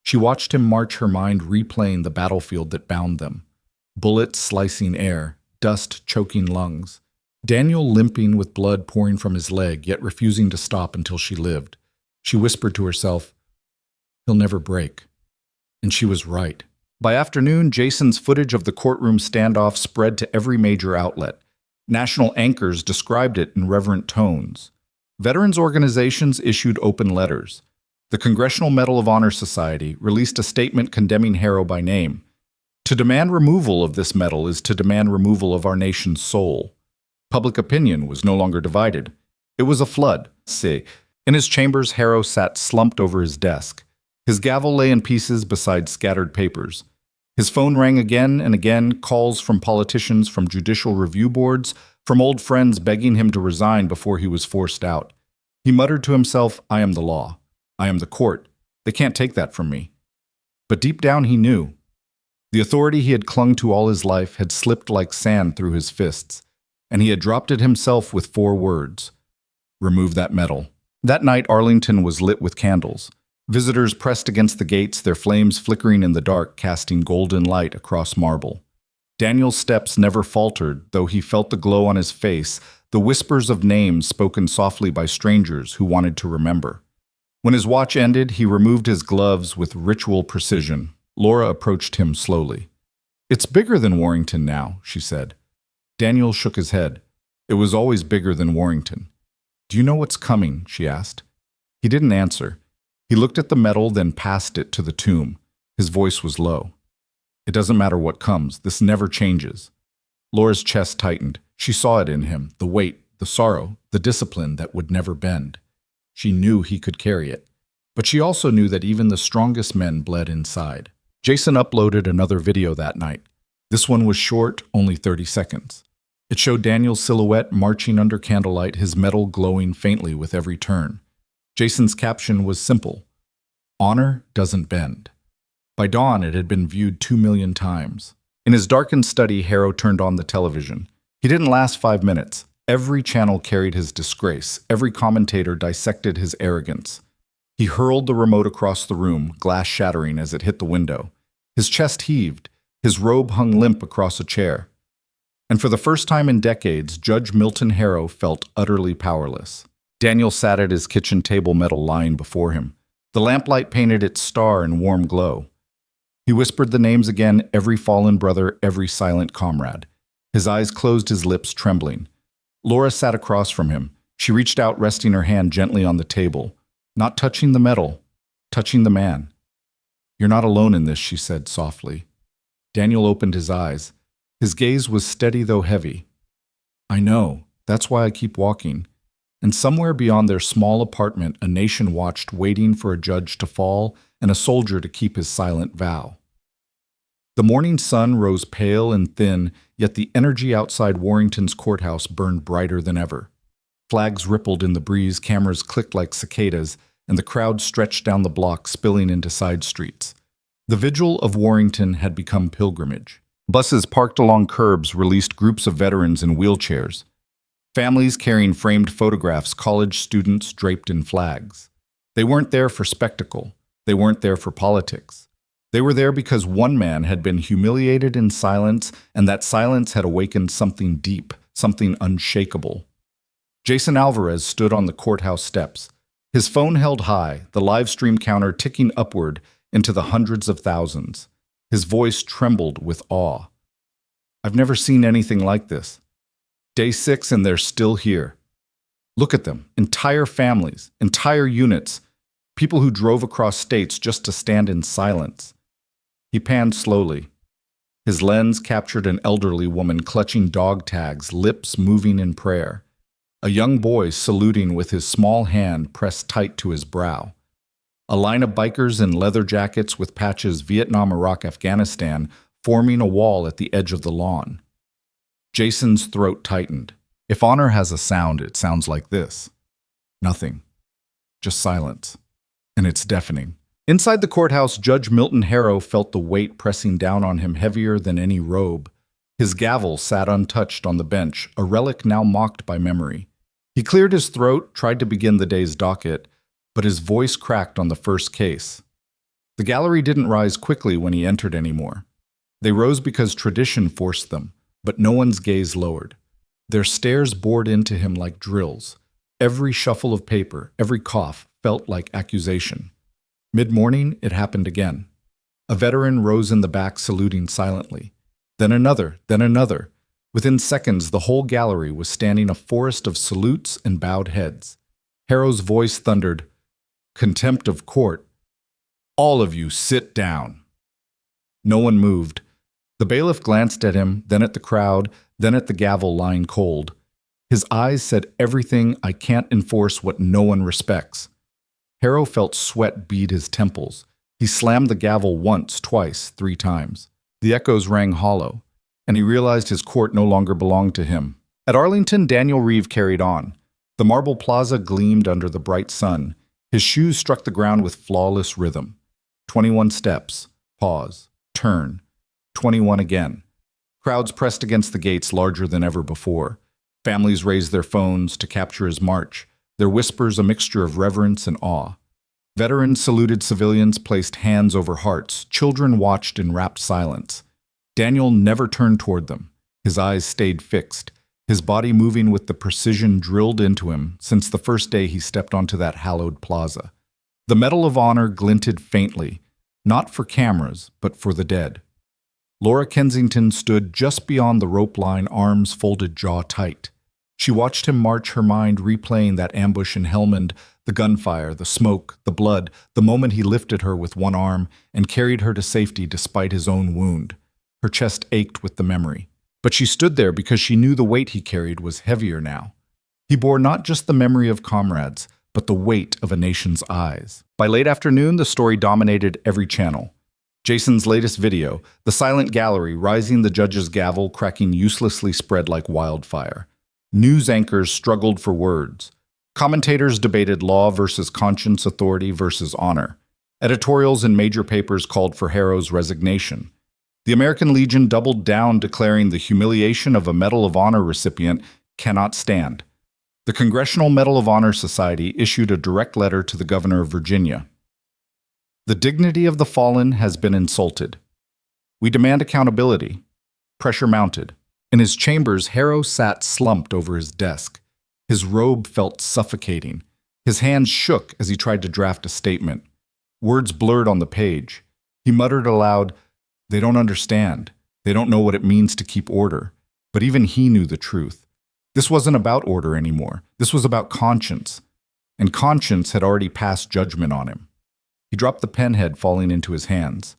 She watched him march, her mind replaying the battlefield that bound them. Bullets slicing air, dust choking lungs. Daniel limping with blood pouring from his leg, yet refusing to stop until she lived. She whispered to herself, "He'll never break." And she was right. By afternoon, Jason's footage of the courtroom standoff spread to every major outlet. National anchors described it in reverent tones. Veterans organizations issued open letters. The Congressional Medal of Honor Society released a statement condemning Harrow by name. To demand removal of this medal is to demand removal of our nation's soul. Public opinion was no longer divided. It was a flood. In his chambers, Harrow sat slumped over his desk. His gavel lay in pieces beside scattered papers. His phone rang again and again, calls from politicians, from judicial review boards, from old friends begging him to resign before he was forced out. He muttered to himself, "I am the law. I am the court. They can't take that from me." But deep down he knew. The authority he had clung to all his life had slipped like sand through his fists, and he had dropped it himself with 4 words. Remove that medal. That night, Arlington was lit with candles. Visitors pressed against the gates, their flames flickering in the dark, casting golden light across marble. Daniel's steps never faltered, though he felt the glow on his face, the whispers of names spoken softly by strangers who wanted to remember. When his watch ended, he removed his gloves with ritual precision. Laura approached him slowly. "It's bigger than Warrington now," she said. Daniel shook his head. "It was always bigger than Warrington." "Do you know what's coming?" she asked. He didn't answer. He looked at the medal, then passed it to the tomb. His voice was low. "It doesn't matter what comes. This never changes." Laura's chest tightened. She saw it in him, the weight, the sorrow, the discipline that would never bend. She knew he could carry it. But she also knew that even the strongest men bled inside. Jason uploaded another video that night. This one was short, only 30 seconds. It showed Daniel's silhouette marching under candlelight, his metal glowing faintly with every turn. Jason's caption was simple: "Honor doesn't bend." By dawn, it had been viewed 2 million times. In his darkened study, Harrow turned on the television. He didn't last 5 minutes. Every channel carried his disgrace. Every commentator dissected his arrogance. He hurled the remote across the room, glass shattering as it hit the window. His chest heaved. His robe hung limp across a chair. And for the first time in decades, Judge Milton Harrow felt utterly powerless. Daniel sat at his kitchen table, metal lying before him. The lamplight painted its star in warm glow. He whispered the names again: every fallen brother, every silent comrade. His eyes closed, his lips trembling. Laura sat across from him. She reached out, resting her hand gently on the table. Not touching the metal, touching the man. "You're not alone in this," she said softly. Daniel opened his eyes. His gaze was steady though heavy. "I know. That's why I keep walking." And somewhere beyond their small apartment, a nation watched, waiting for a judge to fall and a soldier to keep his silent vow. The morning sun rose pale and thin, yet the energy outside Warrington's courthouse burned brighter than ever. Flags rippled in the breeze, cameras clicked like cicadas, and the crowd stretched down the block, spilling into side streets. The vigil of Warrington had become pilgrimage. Buses parked along curbs released groups of veterans in wheelchairs. Families carrying framed photographs, college students draped in flags. They weren't there for spectacle. They weren't there for politics. They were there because one man had been humiliated in silence, and that silence had awakened something deep, something unshakable. Jason Alvarez stood on the courthouse steps, his phone held high, the live stream counter ticking upward into the hundreds of thousands. His voice trembled with awe. "I've never seen anything like this. Day 6 and they're still here. Look at them, entire families, entire units, people who drove across states just to stand in silence." He panned slowly. His lens captured an elderly woman clutching dog tags, lips moving in prayer. A young boy saluting with his small hand pressed tight to his brow. A line of bikers in leather jackets with patches Vietnam, Iraq, Afghanistan forming a wall at the edge of the lawn. Jason's throat tightened. If honor has a sound, it sounds like this. Nothing. Just silence. And it's deafening. Inside the courthouse, Judge Milton Harrow felt the weight pressing down on him, heavier than any robe. His gavel sat untouched on the bench, a relic now mocked by memory. He cleared his throat, tried to begin the day's docket, but his voice cracked on the first case. The gallery didn't rise quickly when he entered anymore. They rose because tradition forced them, but no one's gaze lowered. Their stares bored into him like drills. Every shuffle of paper, every cough, felt like accusation. Mid-morning, it happened again. A veteran rose in the back, saluting silently. Then another, then another. Within seconds, the whole gallery was standing a forest of salutes and bowed heads. Harrow's voice thundered, "Contempt of court. All of you sit down." No one moved. The bailiff glanced at him, then at the crowd, then at the gavel lying cold. His eyes said everything: "I can't enforce what no one respects." Harrow felt sweat bead his temples. He slammed the gavel once, twice, 3 times. The echoes rang hollow, and he realized his court no longer belonged to him. At Arlington, Daniel Reeve carried on. The marble plaza gleamed under the bright sun. His shoes struck the ground with flawless rhythm. 21 steps, pause, turn, 21 again. Crowds pressed against the gates larger than ever before. Families raised their phones to capture his march, their whispers a mixture of reverence and awe. Veterans saluted civilians, placed hands over hearts. Children watched in rapt silence. Daniel never turned toward them. His eyes stayed fixed, his body moving with the precision drilled into him since the first day he stepped onto that hallowed plaza. The Medal of Honor glinted faintly, not for cameras, but for the dead. Laura Kensington stood just beyond the rope line, arms folded, jaw tight. She watched him march, her mind replaying that ambush in Helmand, the gunfire, the smoke, the blood, the moment he lifted her with one arm and carried her to safety despite his own wound. Her chest ached with the memory. But she stood there because she knew the weight he carried was heavier now. He bore not just the memory of comrades, but the weight of a nation's eyes. By late afternoon, the story dominated every channel. Jason's latest video, the silent gallery rising the judge's gavel cracking uselessly spread like wildfire. News anchors struggled for words. Commentators debated law versus conscience, authority versus honor. Editorials in major papers called for Harrow's resignation. The American Legion doubled down, declaring the humiliation of a Medal of Honor recipient cannot stand. The Congressional Medal of Honor Society issued a direct letter to the governor of Virginia. The dignity of the fallen has been insulted. We demand accountability. Pressure mounted. In his chambers, Harrow sat slumped over his desk. His robe felt suffocating. His hands shook as he tried to draft a statement. Words blurred on the page. He muttered aloud, "They don't understand. They don't know what it means to keep order." But even he knew the truth. This wasn't about order anymore. This was about conscience. And conscience had already passed judgment on him. He dropped the pen head falling into his hands.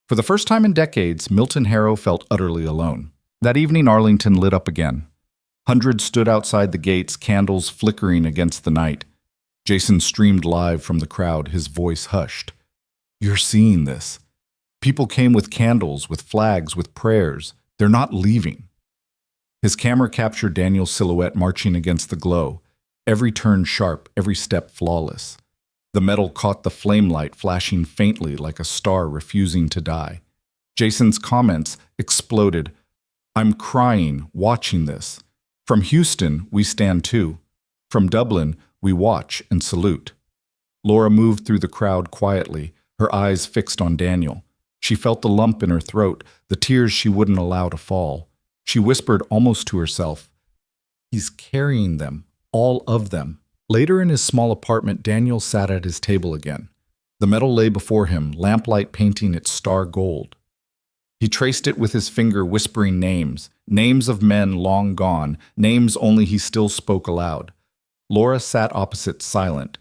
For the first time in decades, Milton Harrow felt utterly alone. That evening, Arlington lit up again. Hundreds stood outside the gates, candles flickering against the night. Jason streamed live from the crowd, his voice hushed. "You're seeing this. People came with candles, with flags, with prayers. They're not leaving." His camera captured Daniel's silhouette marching against the glow, every turn sharp, every step flawless. The metal caught the flame light flashing faintly like a star refusing to die. Jason's comments exploded. "I'm crying, watching this. From Houston, we stand too. From Dublin, we watch and salute." Laura moved through the crowd quietly, her eyes fixed on Daniel. She felt the lump in her throat, the tears she wouldn't allow to fall. She whispered almost to herself, "He's carrying them, all of them." Later in his small apartment, Daniel sat at his table again. The medal lay before him, lamplight painting its star gold. He traced it with his finger, whispering names, names of men long gone, names only he still spoke aloud. Laura sat opposite, silent.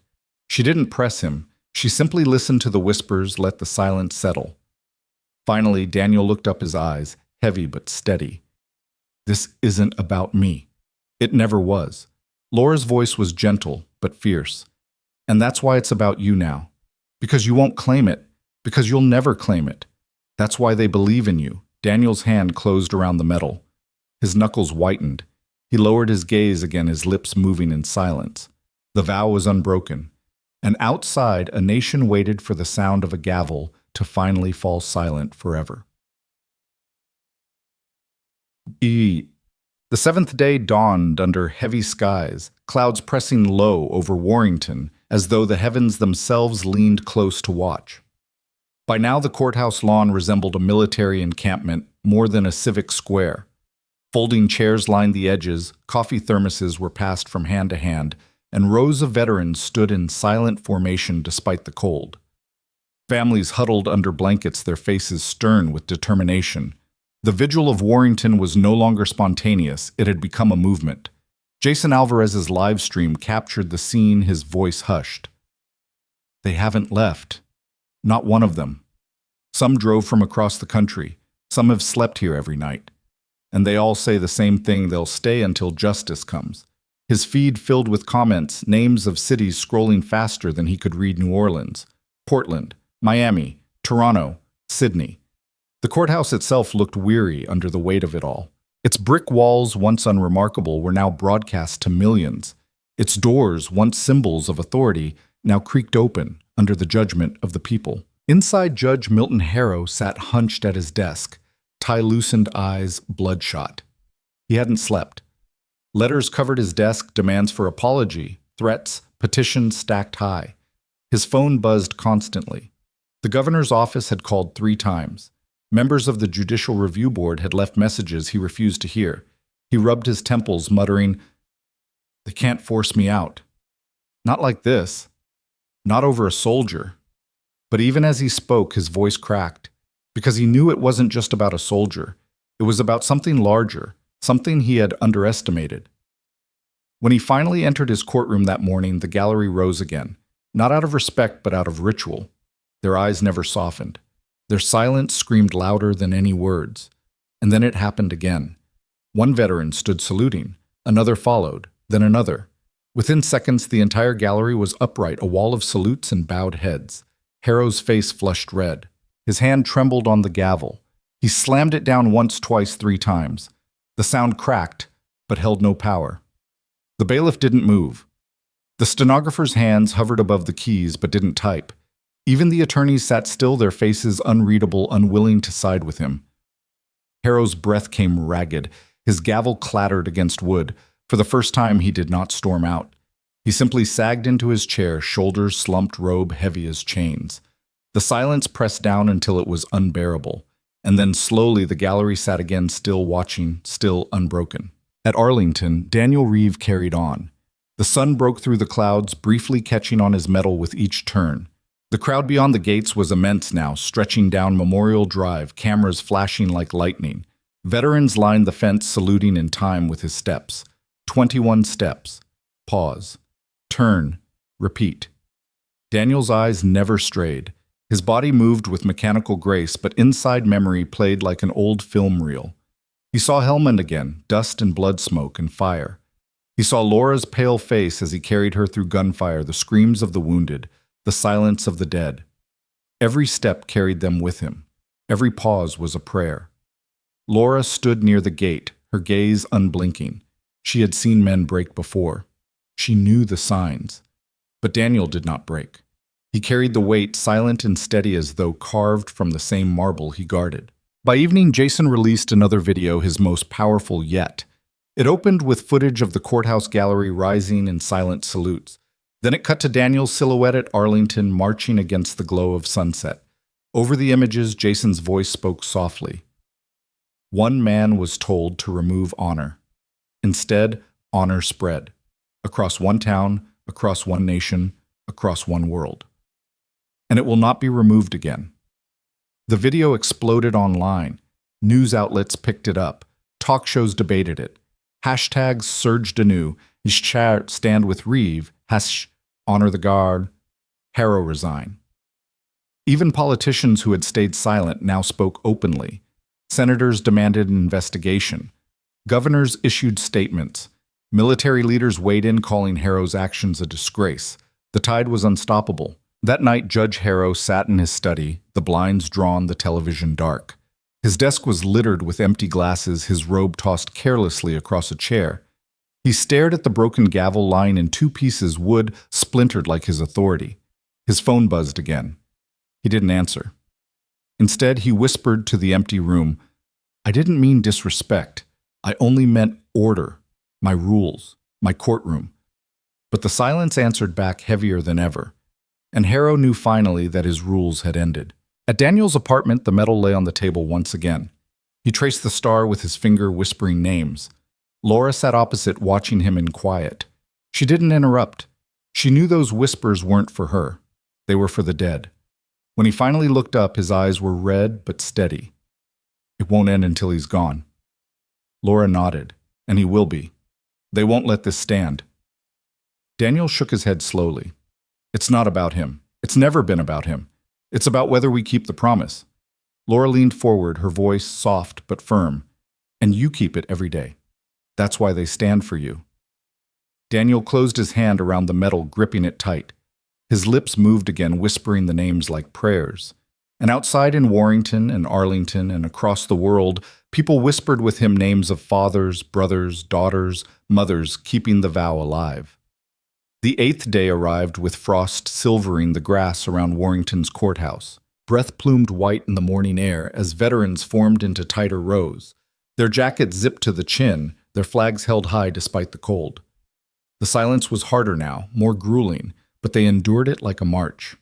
She didn't press him. She simply listened to the whispers, let the silence settle. Finally, Daniel looked up, his eyes, heavy but steady. "This isn't about me. It never was." Laura's voice was gentle but fierce. "And that's why it's about you now. Because you won't claim it. Because you'll never claim it. That's why they believe in you." Daniel's hand closed around the medal. His knuckles whitened. He lowered his gaze again, his lips moving in silence. The vow was unbroken. And outside, a nation waited for the sound of a gavel to finally fall silent forever. The seventh day dawned under heavy skies, clouds pressing low over Warrington, as though the heavens themselves leaned close to watch. By now the courthouse lawn resembled a military encampment more than a civic square. Folding chairs lined the edges, coffee thermoses were passed from hand to hand, and rows of veterans stood in silent formation despite the cold. Families huddled under blankets, their faces stern with determination. The vigil of Warrington was no longer spontaneous, it had become a movement. Jason Alvarez's live stream captured the scene, his voice hushed. "They haven't left. Not one of them. Some drove from across the country. Some have slept here every night. And they all say the same thing, they'll stay until justice comes." His feed filled with comments, names of cities scrolling faster than he could read: New Orleans, Portland, Miami, Toronto, Sydney. The courthouse itself looked weary under the weight of it all. Its brick walls, once unremarkable, were now broadcast to millions. Its doors, once symbols of authority, now creaked open under the judgment of the people. Inside, Judge Milton Harrow sat hunched at his desk, tie-loosened eyes bloodshot. He hadn't slept. Letters covered his desk, demands for apology, threats, petitions stacked high. His phone buzzed constantly. The governor's office had called 3 times. Members of the Judicial Review Board had left messages he refused to hear. He rubbed his temples, muttering, "They can't force me out. Not like this. Not over a soldier." But even as he spoke, his voice cracked, because he knew it wasn't just about a soldier. It was about something larger, something he had underestimated. When he finally entered his courtroom that morning, the gallery rose again, not out of respect but out of ritual. Their eyes never softened. Their silence screamed louder than any words. And then it happened again. One veteran stood saluting. Another followed, then another. Within seconds, the entire gallery was upright, a wall of salutes and bowed heads. Harrow's face flushed red. His hand trembled on the gavel. He slammed it down once, twice, 3 times. The sound cracked, but held no power. The bailiff didn't move. The stenographer's hands hovered above the keys but didn't type. Even the attorneys sat still, their faces unreadable, unwilling to side with him. Harrow's breath came ragged. His gavel clattered against wood. For the first time, he did not storm out. He simply sagged into his chair, shoulders slumped, robe heavy as chains. The silence pressed down until it was unbearable. And then slowly the gallery sat again, still watching, still unbroken. At Arlington, Daniel Reeve carried on. The sun broke through the clouds, briefly catching on his metal with each turn. The crowd beyond the gates was immense now, stretching down Memorial Drive, cameras flashing like lightning. Veterans lined the fence, saluting in time with his steps. 21 steps. Pause. Turn. Repeat. Daniel's eyes never strayed. His body moved with mechanical grace, but inside memory played like an old film reel. He saw Helmond again, dust and blood smoke and fire. He saw Laura's pale face as he carried her through gunfire, the screams of the wounded, the silence of the dead. Every step carried them with him. Every pause was a prayer. Laura stood near the gate, her gaze unblinking. She had seen men break before. She knew the signs. But Daniel did not break. He carried the weight, silent and steady as though carved from the same marble he guarded. By evening, Jason released another video, his most powerful yet. It opened with footage of the courthouse gallery rising in silent salutes. Then it cut to Daniel's silhouette at Arlington, marching against the glow of sunset. Over the images, Jason's voice spoke softly. One man was told to remove honor. Instead, honor spread. Across one town, across one nation, across one world. And it will not be removed again. The video exploded online. News outlets picked it up. Talk shows debated it. Hashtags surged anew. His chart stand with Reeve. Hash, honor the guard. Harrow resign. Even politicians who had stayed silent now spoke openly. Senators demanded an investigation. Governors issued statements. Military leaders weighed in, calling Harrow's actions a disgrace. The tide was unstoppable. That night, Judge Harrow sat in his study, the blinds drawn, the television dark. His desk was littered with empty glasses, his robe tossed carelessly across a chair. He stared at the broken gavel lying in 2 pieces, wood splintered like his authority. His phone buzzed again. He didn't answer. Instead, he whispered to the empty room, I didn't mean disrespect. I only meant order, my rules, my courtroom. But the silence answered back heavier than ever. And Harrow knew finally that his rules had ended. At Daniel's apartment, the medal lay on the table once again. He traced the star with his finger, whispering names. Laura sat opposite, watching him in quiet. She didn't interrupt. She knew those whispers weren't for her. They were for the dead. When he finally looked up, his eyes were red but steady. It won't end until he's gone. Laura nodded, and he will be. They won't let this stand. Daniel shook his head slowly. It's not about him. It's never been about him. It's about whether we keep the promise. Laura leaned forward, her voice soft but firm. And you keep it every day. That's why they stand for you. Daniel closed his hand around the medal, gripping it tight. His lips moved again, whispering the names like prayers. And outside in Warrington and Arlington and across the world, people whispered with him names of fathers, brothers, daughters, mothers, keeping the vow alive. The 8th day arrived with frost silvering the grass around Warrington's courthouse. Breath plumed white in the morning air as veterans formed into tighter rows. Their jackets zipped to the chin, their flags held high despite the cold. The silence was harder now, more grueling, but they endured it like a march.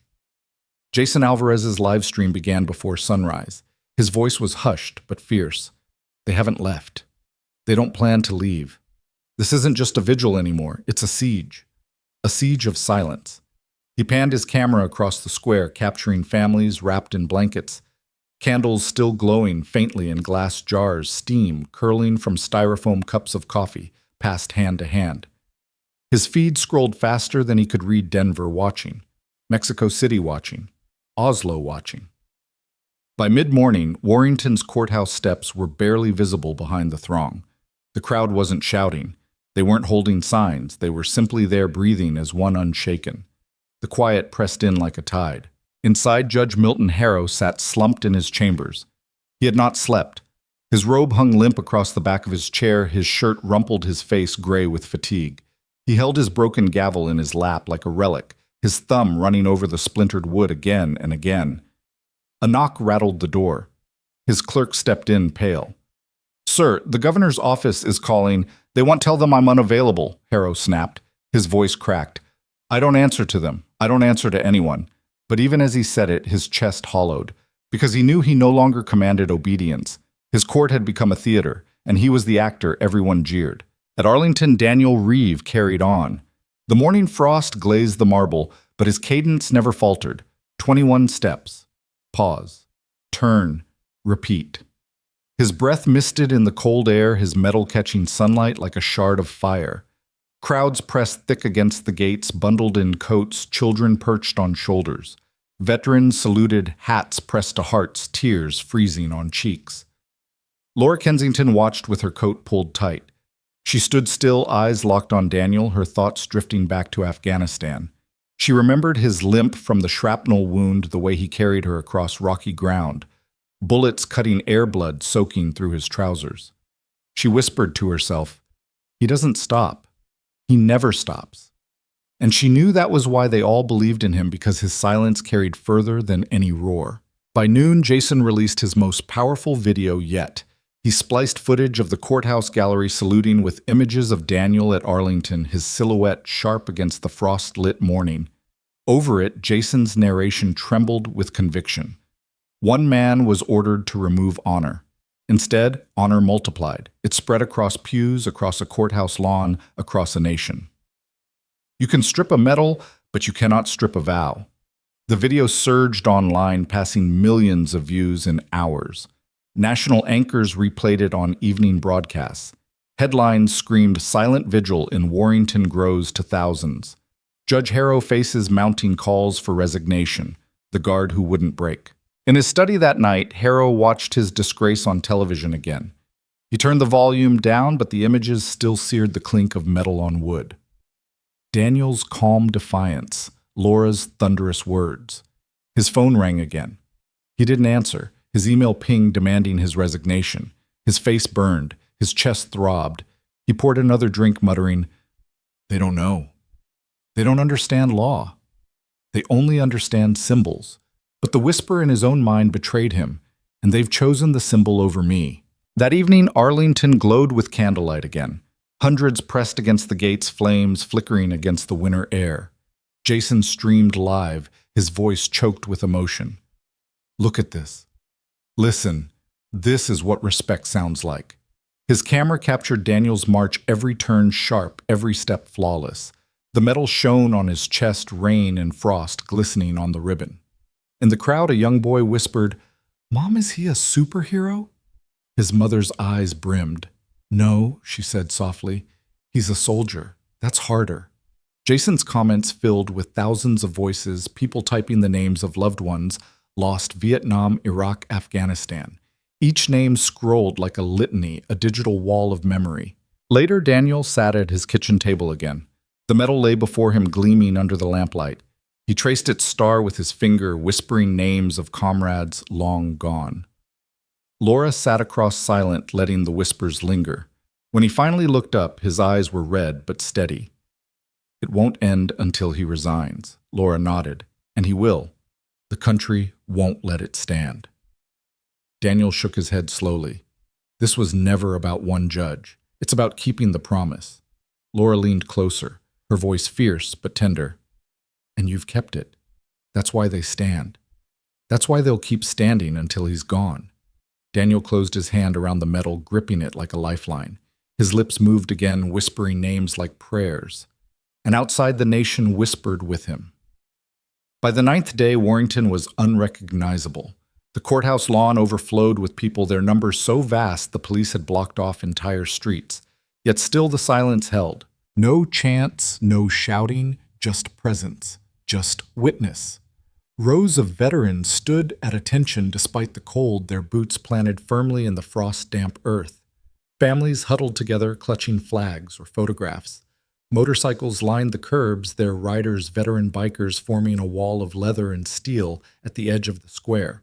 Jason Alvarez's live stream began before sunrise. His voice was hushed but fierce. They haven't left. They don't plan to leave. This isn't just a vigil anymore, it's a siege. A siege of silence. He panned his camera across the square, capturing families wrapped in blankets. Candles still glowing faintly in glass jars, steam curling from styrofoam cups of coffee, passed hand to hand. His feed scrolled faster than he could read. Denver watching, Mexico City watching, Oslo watching. By mid-morning, Warrington's courthouse steps were barely visible behind the throng. The crowd wasn't shouting. They weren't holding signs. They were simply there, breathing as one unshaken. The quiet pressed in like a tide. Inside, Judge Milton Harrow sat slumped in his chambers. He had not slept. His robe hung limp across the back of his chair, his shirt rumpled, his face gray with fatigue. He held his broken gavel in his lap like a relic, his thumb running over the splintered wood again and again. A knock rattled the door. His clerk stepped in, pale. "Sir, the governor's office is calling. They won't tell them I'm unavailable," Harrow snapped. His voice cracked. "I don't answer to them. I don't answer to anyone." But even as he said it, his chest hollowed, because he knew he no longer commanded obedience. His court had become a theater, and he was the actor everyone jeered. At Arlington, Daniel Reeve carried on. The morning frost glazed the marble, but his cadence never faltered. 21 steps. Pause. Turn. Repeat. His breath misted in the cold air, his metal catching sunlight like a shard of fire. Crowds pressed thick against the gates, bundled in coats, children perched on shoulders. Veterans saluted, hats pressed to hearts, tears freezing on cheeks. Laura Kensington watched with her coat pulled tight. She stood still, eyes locked on Daniel, her thoughts drifting back to Afghanistan. She remembered his limp from the shrapnel wound, the way he carried her across rocky ground, bullets cutting air blood soaking through his trousers. She whispered to herself, "He doesn't stop. He never stops." And she knew that was why they all believed in him, because his silence carried further than any roar. By noon, Jason released his most powerful video yet. He spliced footage of the courthouse gallery saluting with images of Daniel at Arlington, his silhouette sharp against the frost-lit morning. Over it, Jason's narration trembled with conviction. One man was ordered to remove honor. Instead, honor multiplied. It spread across pews, across a courthouse lawn, across a nation. You can strip a medal, but you cannot strip a vow. The video surged online, passing millions of views in hours. National anchors replayed it on evening broadcasts. Headlines screamed "Silent Vigil in Warrington grows to thousands." Judge Harrow faces mounting calls for resignation, the guard who wouldn't break. In his study that night, Harrow watched his disgrace on television again. He turned the volume down, but the images still seared the clink of metal on wood. Daniel's calm defiance, Laura's thunderous words. His phone rang again. He didn't answer. His email pinged demanding his resignation. His face burned. His chest throbbed. He poured another drink, muttering, "They don't know. They don't understand law. They only understand symbols." But the whisper in his own mind betrayed him, and they've chosen the symbol over me. That evening, Arlington glowed with candlelight again. Hundreds pressed against the gate's flames, flickering against the winter air. Jason streamed live, his voice choked with emotion. "Look at this. Listen, this is what respect sounds like." His camera captured Daniel's march, every turn sharp, every step flawless. The metal shone on his chest, rain and frost glistening on the ribbon. In the crowd, a young boy whispered, "Mom, is he a superhero?" His mother's eyes brimmed. "No," she said softly. "He's a soldier. That's harder." Jason's comments filled with thousands of voices, people typing the names of loved ones lost: Vietnam, Iraq, Afghanistan. Each name scrolled like a litany, a digital wall of memory. Later, Daniel sat at his kitchen table again. The metal lay before him, gleaming under the lamplight. He traced its star with his finger, whispering names of comrades long gone. Laura sat across silent, letting the whispers linger. When he finally looked up, his eyes were red but steady. "It won't end until he resigns," Laura nodded. "And he will. The country won't let it stand." Daniel shook his head slowly. This was never about one judge. It's about keeping the promise. Laura leaned closer, her voice fierce but tender. "And you've kept it. That's why they stand. That's why they'll keep standing until he's gone." Daniel closed his hand around the metal, gripping it like a lifeline. His lips moved again, whispering names like prayers. And outside, the nation whispered with him. By the 9th day, Warrington was unrecognizable. The courthouse lawn overflowed with people, their numbers so vast the police had blocked off entire streets. Yet still the silence held. No chants, no shouting, just presence, just witness. Rows of veterans stood at attention despite the cold, their boots planted firmly in the frost-damp earth. Families huddled together, clutching flags or photographs. Motorcycles lined the curbs, their riders veteran bikers forming a wall of leather and steel at the edge of the square.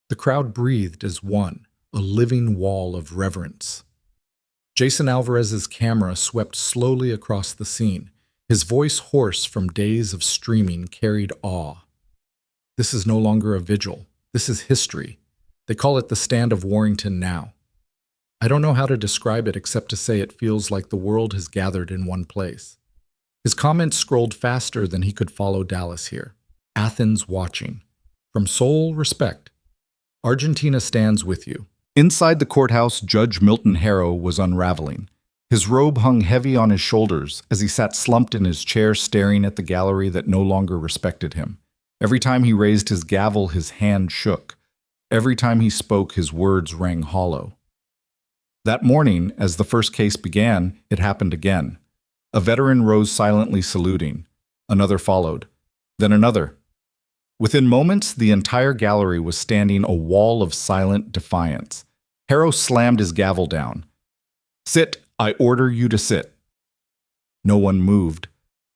The crowd breathed as one, a living wall of reverence. Jason Alvarez's camera swept slowly across the scene. His voice, hoarse from days of streaming, carried awe. This is no longer a vigil. This is history. They call it the Stand of Warrington now. I don't know how to describe it except to say it feels like the world has gathered in one place. His comments scrolled faster than he could follow Dallas here. Athens watching. From Seoul, respect. Argentina stands with you. Inside the courthouse, Judge Milton Harrow was unraveling. His robe hung heavy on his shoulders as he sat slumped in his chair staring at the gallery that no longer respected him. Every time he raised his gavel, his hand shook. Every time he spoke, his words rang hollow. That morning, as the first case began, it happened again. A veteran rose silently saluting. Another followed. Then another. Within moments, the entire gallery was standing a wall of silent defiance. Harrow slammed his gavel down. "Sit! I order you to sit." No one moved.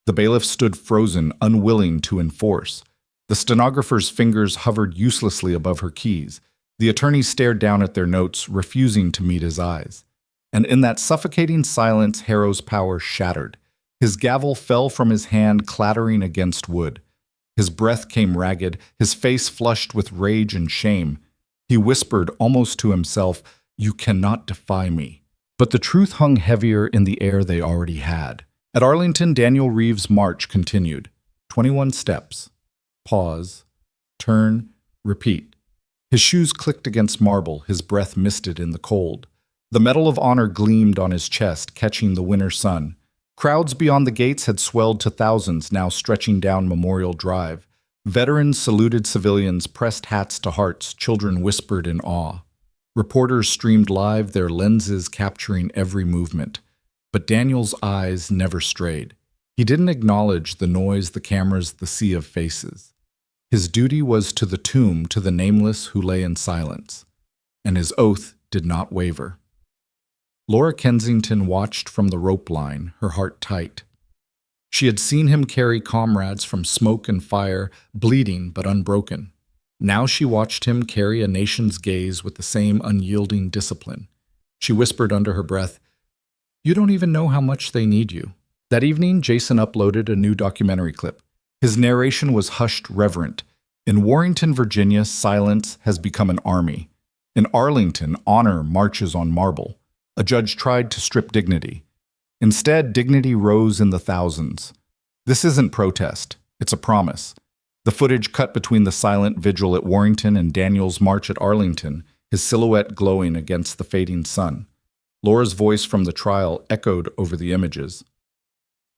The bailiff stood frozen, unwilling to enforce. The stenographer's fingers hovered uselessly above her keys. The attorneys stared down at their notes, refusing to meet his eyes. And in that suffocating silence, Harrow's power shattered. His gavel fell from his hand, clattering against wood. His breath came ragged, his face flushed with rage and shame. He whispered, almost to himself, "You cannot defy me." But the truth hung heavier in the air they already had. At Arlington, Daniel Reeves' march continued. 21 steps. Pause. Turn. Repeat. His shoes clicked against marble, his breath misted in the cold. The Medal of Honor gleamed on his chest, catching the winter sun. Crowds beyond the gates had swelled to thousands, now stretching down Memorial Drive. Veterans saluted civilians, pressed hats to hearts, children whispered in awe. Reporters streamed live, their lenses capturing every movement. But Daniel's eyes never strayed. He didn't acknowledge the noise, the cameras, the sea of faces. His duty was to the tomb, to the nameless who lay in silence. And his oath did not waver. Laura Kensington watched from the rope line, her heart tight. She had seen him carry comrades from smoke and fire, bleeding but unbroken. Now she watched him carry a nation's gaze with the same unyielding discipline. She whispered under her breath, "You don't even know how much they need you." That evening, Jason uploaded a new documentary clip. His narration was hushed reverent. In Warrington, Virginia, silence has become an army. In Arlington, honor marches on marble. A judge tried to strip dignity. Instead, dignity rose in the thousands. This isn't protest, it's a promise. The footage cut between the silent vigil at Warrington and Daniel's march at Arlington, his silhouette glowing against the fading sun. Laura's voice from the trial echoed over the images.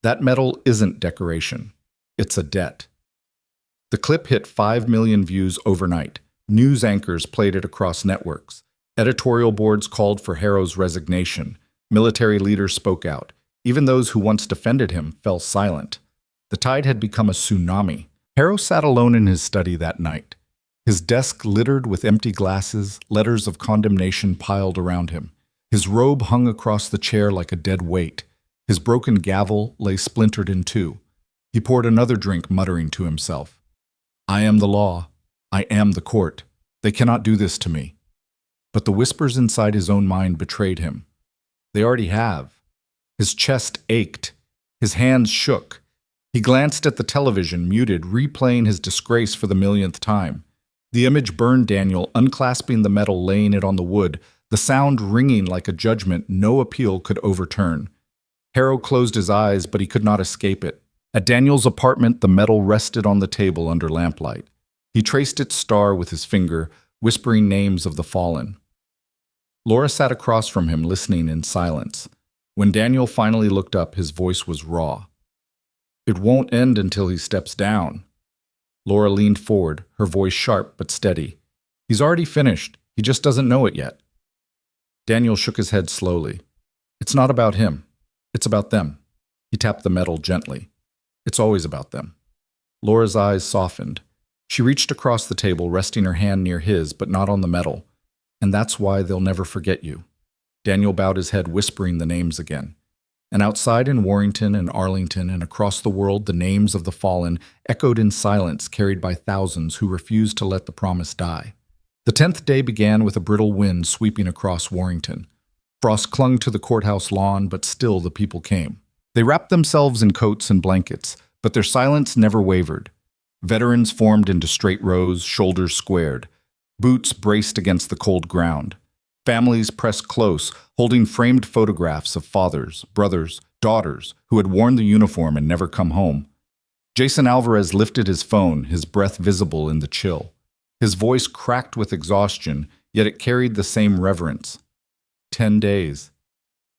That medal isn't decoration. It's a debt. The clip hit 5 million views overnight. News anchors played it across networks. Editorial boards called for Harrow's resignation. Military leaders spoke out. Even those who once defended him fell silent. The tide had become a tsunami. Harrow sat alone in his study that night. His desk littered with empty glasses, letters of condemnation piled around him. His robe hung across the chair like a dead weight. His broken gavel lay splintered in two. He poured another drink, muttering to himself, "I am the law. I am the court. They cannot do this to me." But the whispers inside his own mind betrayed him. They already have. His chest ached. His hands shook. He glanced at the television, muted, replaying his disgrace for the millionth time. The image burned Daniel, unclasping the medal, laying it on the wood, the sound ringing like a judgment no appeal could overturn. Harrow closed his eyes, but he could not escape it. At Daniel's apartment, the medal rested on the table under lamplight. He traced its star with his finger, whispering names of the fallen. Laura sat across from him, listening in silence. When Daniel finally looked up, his voice was raw. "It won't end until he steps down." Laura leaned forward, her voice sharp but steady. "He's already finished. He just doesn't know it yet." Daniel shook his head slowly. "It's not about him. It's about them." He tapped the medal gently. "It's always about them." Laura's eyes softened. She reached across the table, resting her hand near his, but not on the medal. "And that's why they'll never forget you." Daniel bowed his head, whispering the names again. And outside in Warrington and Arlington and across the world, the names of the fallen echoed in silence carried by thousands who refused to let the promise die. The 10th day began with a brittle wind sweeping across Warrington. Frost clung to the courthouse lawn, but still the people came. They wrapped themselves in coats and blankets, but their silence never wavered. Veterans formed into straight rows, shoulders squared. Boots braced against the cold ground. Families pressed close, holding framed photographs of fathers, brothers, daughters who had worn the uniform and never come home. Jason Alvarez lifted his phone, his breath visible in the chill. His voice cracked with exhaustion, yet it carried the same reverence. 10 days.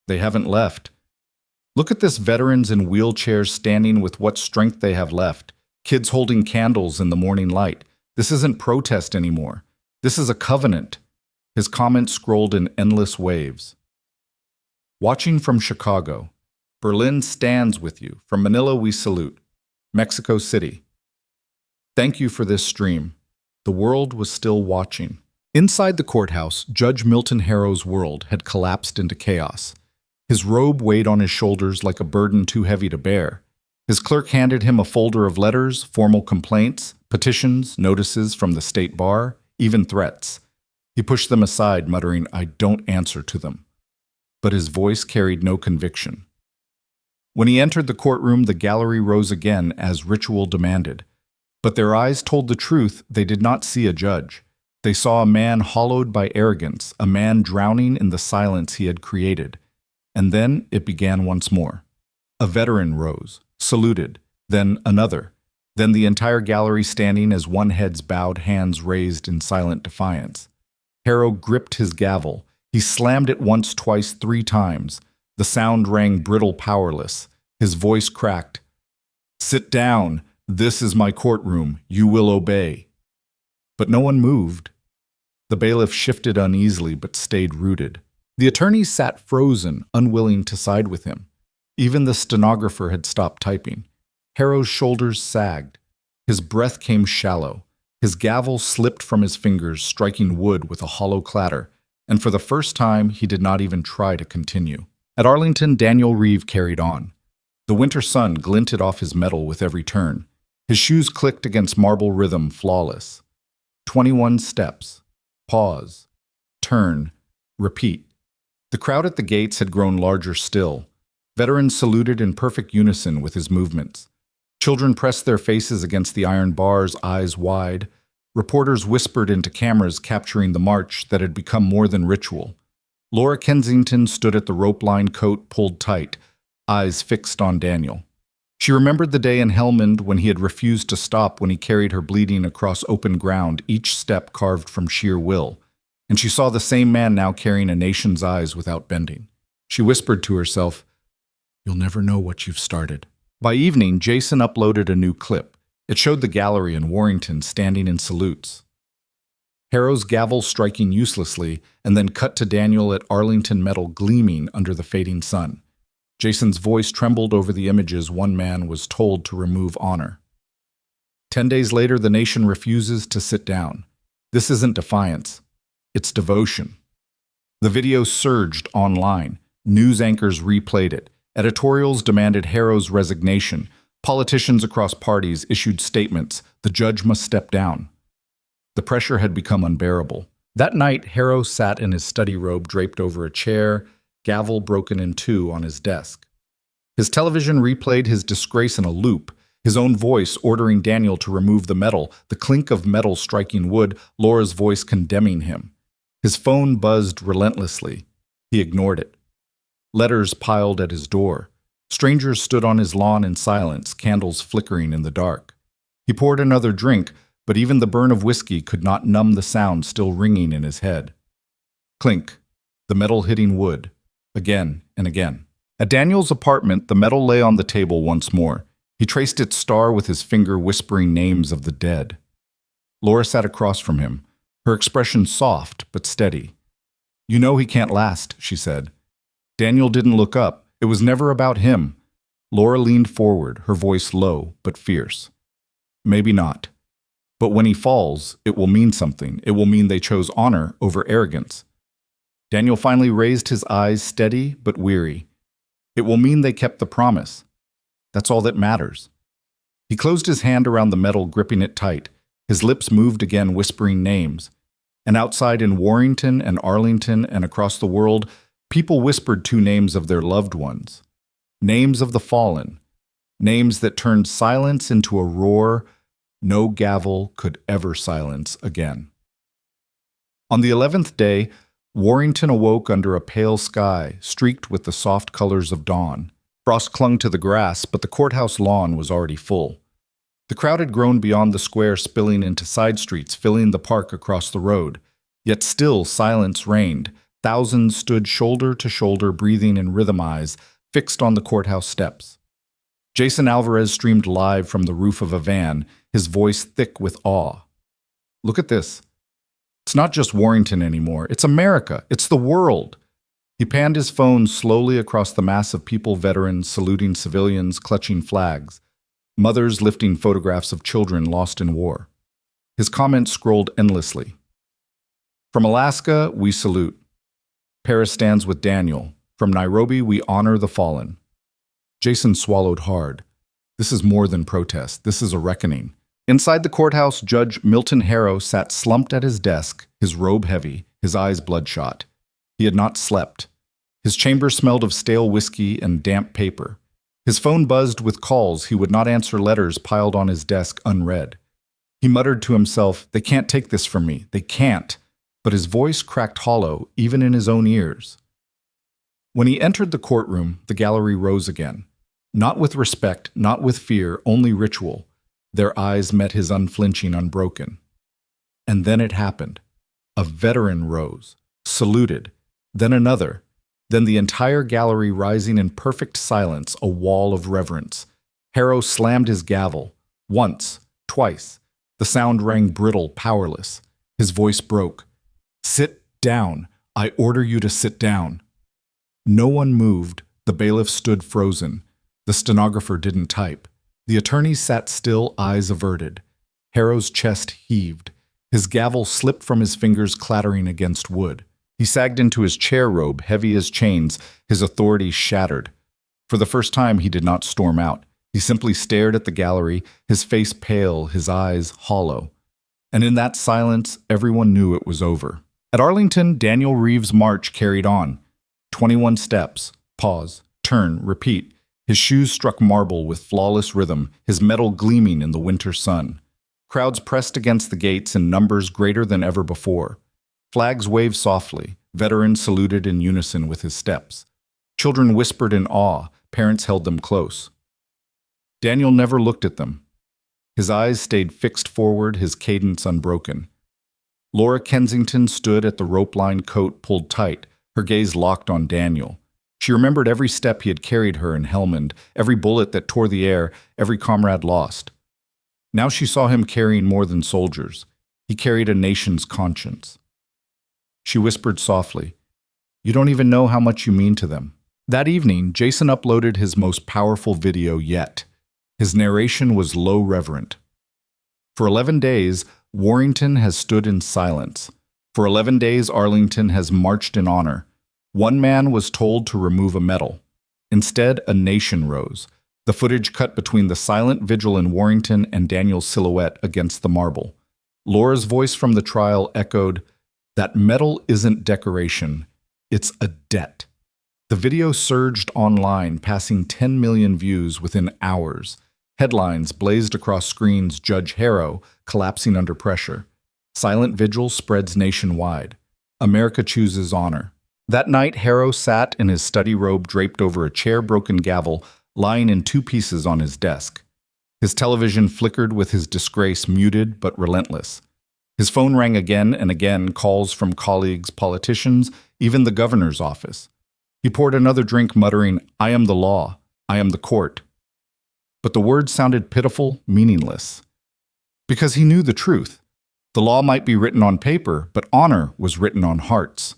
They haven't left. Look at this, veterans in wheelchairs standing with what strength they have left. Kids holding candles in the morning light. This isn't protest anymore. This is a covenant. His comments scrolled in endless waves. Watching from Chicago. Berlin stands with you. From Manila we salute. Mexico City. Thank you for this stream. The world was still watching. Inside the courthouse, Judge Milton Harrow's world had collapsed into chaos. His robe weighed on his shoulders like a burden too heavy to bear. His clerk handed him a folder of letters, formal complaints, petitions, notices from the state bar, even threats. He pushed them aside, muttering, "I don't answer to them." But his voice carried no conviction. When he entered the courtroom, the gallery rose again as ritual demanded. But their eyes told the truth. They did not see a judge. They saw a man hollowed by arrogance, a man drowning in the silence he had created. And then it began once more. A veteran rose, saluted, then another, then the entire gallery standing as one head's bowed, hands raised in silent defiance. Harrow gripped his gavel. He slammed it once, twice, 3 times. The sound rang brittle, powerless. His voice cracked. "Sit down. This is my courtroom. You will obey." But no one moved. The bailiff shifted uneasily but stayed rooted. The attorneys sat frozen, unwilling to side with him. Even the stenographer had stopped typing. Harrow's shoulders sagged. His breath came shallow. His gavel slipped from his fingers, striking wood with a hollow clatter, and for the first time he did not even try to continue. At Arlington, Daniel Reeve carried on. The winter sun glinted off his metal with every turn. His shoes clicked against marble rhythm, flawless. 21 steps. Pause. Turn. Repeat. The crowd at the gates had grown larger still. Veterans saluted in perfect unison with his movements. Children pressed their faces against the iron bars, eyes wide. Reporters whispered into cameras, capturing the march that had become more than ritual. Laura Kensington stood at the rope line, coat pulled tight, eyes fixed on Daniel. She remembered the day in Helmand when he had refused to stop when he carried her bleeding across open ground, each step carved from sheer will. And she saw the same man now carrying a nation's eyes without bending. She whispered to herself, "You'll never know what you've started." By evening, Jason uploaded a new clip. It showed the gallery in Warrington standing in salutes. Harrow's gavel striking uselessly, and then cut to Daniel at Arlington metal gleaming under the fading sun. Jason's voice trembled over the images one man was told to remove honor. 10 days later, the nation refuses to sit down. This isn't defiance. It's devotion. The video surged online. News anchors replayed it. Editorials demanded Harrow's resignation. Politicians across parties issued statements. The judge must step down. The pressure had become unbearable. That night, Harrow sat in his study robe draped over a chair, gavel broken in 2 on his desk. His television replayed his disgrace in a loop, his own voice ordering Daniel to remove the metal, the clink of metal striking wood, Laura's voice condemning him. His phone buzzed relentlessly. He ignored it. Letters piled at his door. Strangers stood on his lawn in silence, candles flickering in the dark. He poured another drink, but even the burn of whiskey could not numb the sound still ringing in his head. Clink, the metal hitting wood, again and again. At Daniel's apartment, the metal lay on the table once more. He traced its star with his finger, whispering names of the dead. Laura sat across from him, her expression soft but steady. "You know he can't last," she said. Daniel didn't look up. It was never about him. Laura leaned forward, her voice low but fierce. "Maybe not. But when he falls, it will mean something. It will mean they chose honor over arrogance." Daniel finally raised his eyes, steady but weary. It will mean they kept the promise. That's all that matters. He closed his hand around the metal, gripping it tight. His lips moved again, whispering names. And outside in Warrington and Arlington and across the world, people whispered two names of their loved ones. Names of the fallen. Names that turned silence into a roar no gavel could ever silence again. On the 11th day, Warrington awoke under a pale sky, streaked with the soft colors of dawn. Frost clung to the grass, but the courthouse lawn was already full. The crowd had grown beyond the square, spilling into side streets, filling the park across the road. Yet still silence reigned. Thousands stood shoulder to shoulder, breathing in rhythm, eyes fixed on the courthouse steps. Jason Alvarez streamed live from the roof of a van, his voice thick with awe. Look at this. It's not just Warrington anymore. It's America. It's the world. He panned his phone slowly across the mass of people, veterans saluting civilians, clutching flags, mothers lifting photographs of children lost in war. His comments scrolled endlessly. From Alaska, we salute. Paris stands with Daniel. From Nairobi, we honor the fallen. Jason swallowed hard. This is more than protest. This is a reckoning. Inside the courthouse, Judge Milton Harrow sat slumped at his desk, his robe heavy, his eyes bloodshot. He had not slept. His chamber smelled of stale whiskey and damp paper. His phone buzzed with calls. He would not answer letters piled on his desk unread. He muttered to himself, "They can't take this from me. They can't." But his voice cracked hollow, even in his own ears. When he entered the courtroom, the gallery rose again. Not with respect, not with fear, only ritual. Their eyes met his unflinching, unbroken. And then it happened. A veteran rose, saluted, then another, then the entire gallery rising in perfect silence, a wall of reverence. Harrow slammed his gavel. Once, twice. The sound rang brittle, powerless. His voice broke. "Sit down. I order you to sit down." No one moved. The bailiff stood frozen. The stenographer didn't type. The attorneys sat still, eyes averted. Harrow's chest heaved. His gavel slipped from his fingers, clattering against wood. He sagged into his chair robe, heavy as chains, his authority shattered. For the first time, he did not storm out. He simply stared at the gallery, his face pale, his eyes hollow. And in that silence, everyone knew it was over. At Arlington, Daniel Reeves' march carried on. 21 steps, pause, turn, repeat. His shoes struck marble with flawless rhythm, his metal gleaming in the winter sun. Crowds pressed against the gates in numbers greater than ever before. Flags waved softly, veterans saluted in unison with his steps. Children whispered in awe, parents held them close. Daniel never looked at them. His eyes stayed fixed forward, his cadence unbroken. Laura Kensington stood at the rope-lined coat pulled tight, her gaze locked on Daniel. She remembered every step he had carried her in Helmand, every bullet that tore the air, every comrade lost. Now she saw him carrying more than soldiers. He carried a nation's conscience. She whispered softly, "You don't even know how much you mean to them." That evening, Jason uploaded his most powerful video yet. His narration was low reverent. For 11 days, Warrington has stood in silence. For 11 days, Arlington has marched in honor. One man was told to remove a medal. Instead, a nation rose. The footage cut between the silent vigil in Warrington and Daniel's silhouette against the marble. Laura's voice from the trial echoed, "That medal isn't decoration, it's a debt." The video surged online, passing 10 million views within hours. Headlines blazed across screens, Judge Harrow collapsing under pressure. Silent vigil spreads nationwide. America chooses honor. That night, Harrow sat in his study robe draped over a chair-broken gavel, lying in two pieces on his desk. His television flickered with his disgrace muted but relentless. His phone rang again and again, calls from colleagues, politicians, even the governor's office. He poured another drink, muttering, "I am the law. I am the court." But the words sounded pitiful, meaningless. Because he knew the truth. The law might be written on paper, but honor was written on hearts.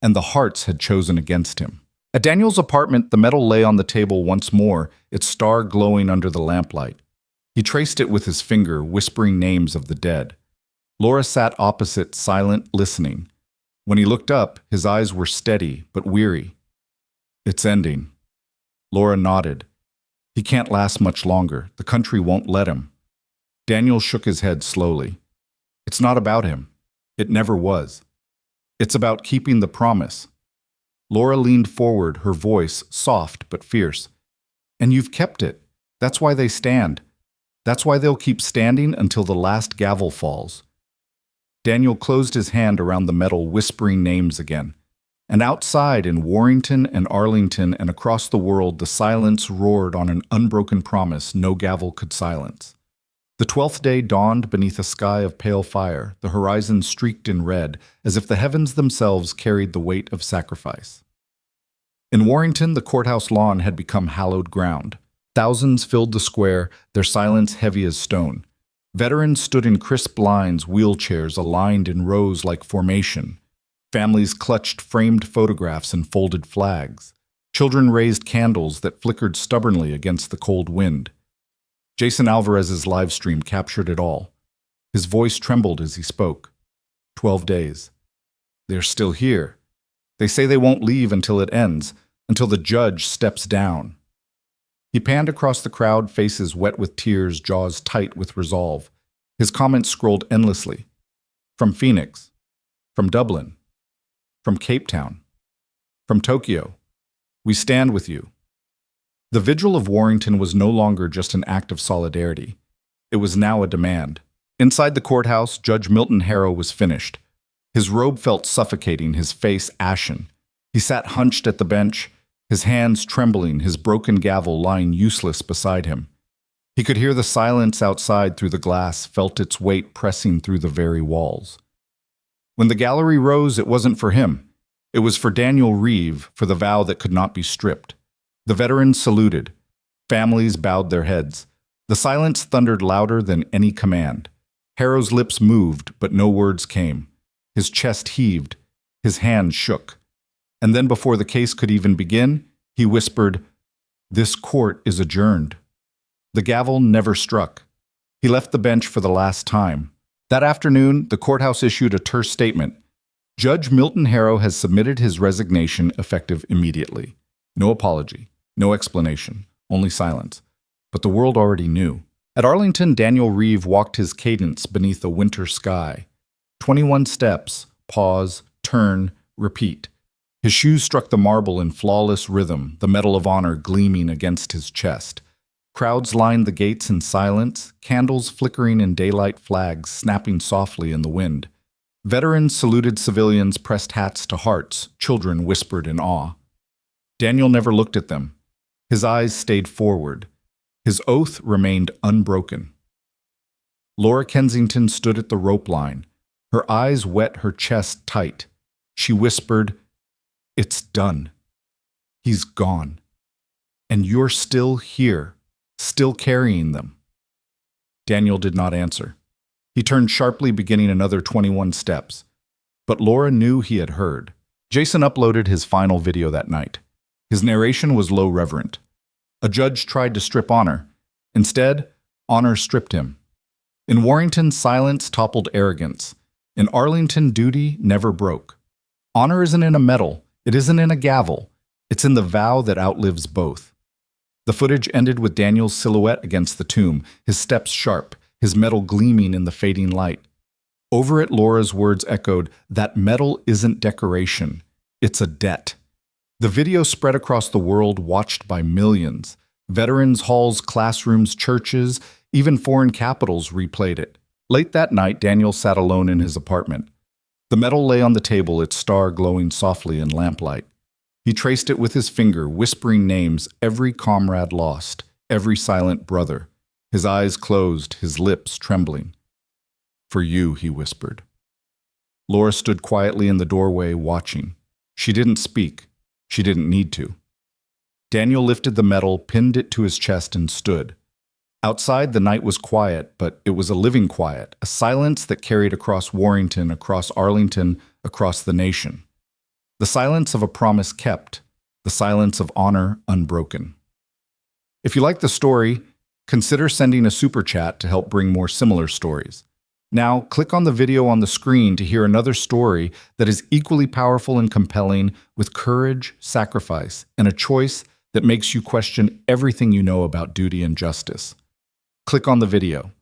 And the hearts had chosen against him. At Daniel's apartment, the medal lay on the table once more, its star glowing under the lamplight. He traced it with his finger, whispering names of the dead. Laura sat opposite, silent, listening. When he looked up, his eyes were steady but weary. "It's ending." Laura nodded. He can't last much longer. The country won't let him. Daniel shook his head slowly. It's not about him. It never was. It's about keeping the promise. Laura leaned forward, her voice soft but fierce. And you've kept it. That's why they stand. That's why they'll keep standing until the last gavel falls. Daniel closed his hand around the metal, whispering names again. And outside in Warrington and Arlington and across the world, the silence roared on an unbroken promise no gavel could silence. The 12th day dawned beneath a sky of pale fire, the horizon streaked in red, as if the heavens themselves carried the weight of sacrifice. In Warrington, the courthouse lawn had become hallowed ground. Thousands filled the square, their silence heavy as stone. Veterans stood in crisp lines, wheelchairs aligned in rows like formation. Families clutched framed photographs and folded flags. Children raised candles that flickered stubbornly against the cold wind. Jason Alvarez's live stream captured it all. His voice trembled as he spoke. 12 days. They're still here. They say they won't leave until it ends, until the judge steps down. He panned across the crowd, faces wet with tears, jaws tight with resolve. His comments scrolled endlessly. From Phoenix. From Dublin. From Cape Town. From Tokyo. We stand with you. The vigil of Warrington was no longer just an act of solidarity. It was now a demand. Inside the courthouse, Judge Milton Harrow was finished. His robe felt suffocating, his face ashen. He sat hunched at the bench, his hands trembling, his broken gavel lying useless beside him. He could hear the silence outside through the glass, felt its weight pressing through the very walls. When the gallery rose, it wasn't for him. It was for Daniel Reeve, for the vow that could not be stripped. The veterans saluted. Families bowed their heads. The silence thundered louder than any command. Harrow's lips moved, but no words came. His chest heaved. His hands shook. And then before the case could even begin, he whispered, "This court is adjourned." The gavel never struck. He left the bench for the last time. That afternoon, the courthouse issued a terse statement. Judge Milton Harrow has submitted his resignation effective immediately. No apology, no explanation, only silence. But the world already knew. At Arlington, Daniel Reeve walked his cadence beneath a winter sky. 21 steps, pause, turn, repeat. His shoes struck the marble in flawless rhythm, the Medal of Honor gleaming against his chest. Crowds lined the gates in silence, candles flickering in daylight, flags snapping softly in the wind. Veterans saluted civilians, pressed hats to hearts, children whispered in awe. Daniel never looked at them. His eyes stayed forward. His oath remained unbroken. Laura Kensington stood at the rope line. Her eyes wet, her chest tight. She whispered, "It's done. He's gone. And you're still here, still carrying them." Daniel did not answer. He turned sharply, beginning another 21 steps. But Laura knew he had heard. Jason uploaded his final video that night. His narration was low reverent. A judge tried to strip honor. Instead, honor stripped him. In Warrington, silence toppled arrogance. In Arlington, duty never broke. Honor isn't in a medal. It isn't in a gavel. It's in the vow that outlives both. The footage ended with Daniel's silhouette against the tomb, his steps sharp, his metal gleaming in the fading light. Over it, Laura's words echoed, "That medal isn't decoration. It's a debt." The video spread across the world, watched by millions. Veterans' halls, classrooms, churches, even foreign capitals replayed it. Late that night, Daniel sat alone in his apartment. The medal lay on the table, its star glowing softly in lamplight. He traced it with his finger, whispering names, every comrade lost, every silent brother. His eyes closed, his lips trembling. "For you," he whispered. Laura stood quietly in the doorway, watching. She didn't speak. She didn't need to. Daniel lifted the medal, pinned it to his chest, and stood. Outside, the night was quiet, but it was a living quiet, a silence that carried across Warrington, across Arlington, across the nation. The silence of a promise kept, the silence of honor unbroken. If you like the story, consider sending a super chat to help bring more similar stories. Now, click on the video on the screen to hear another story that is equally powerful and compelling, with courage, sacrifice, and a choice that makes you question everything you know about duty and justice. Click on the video.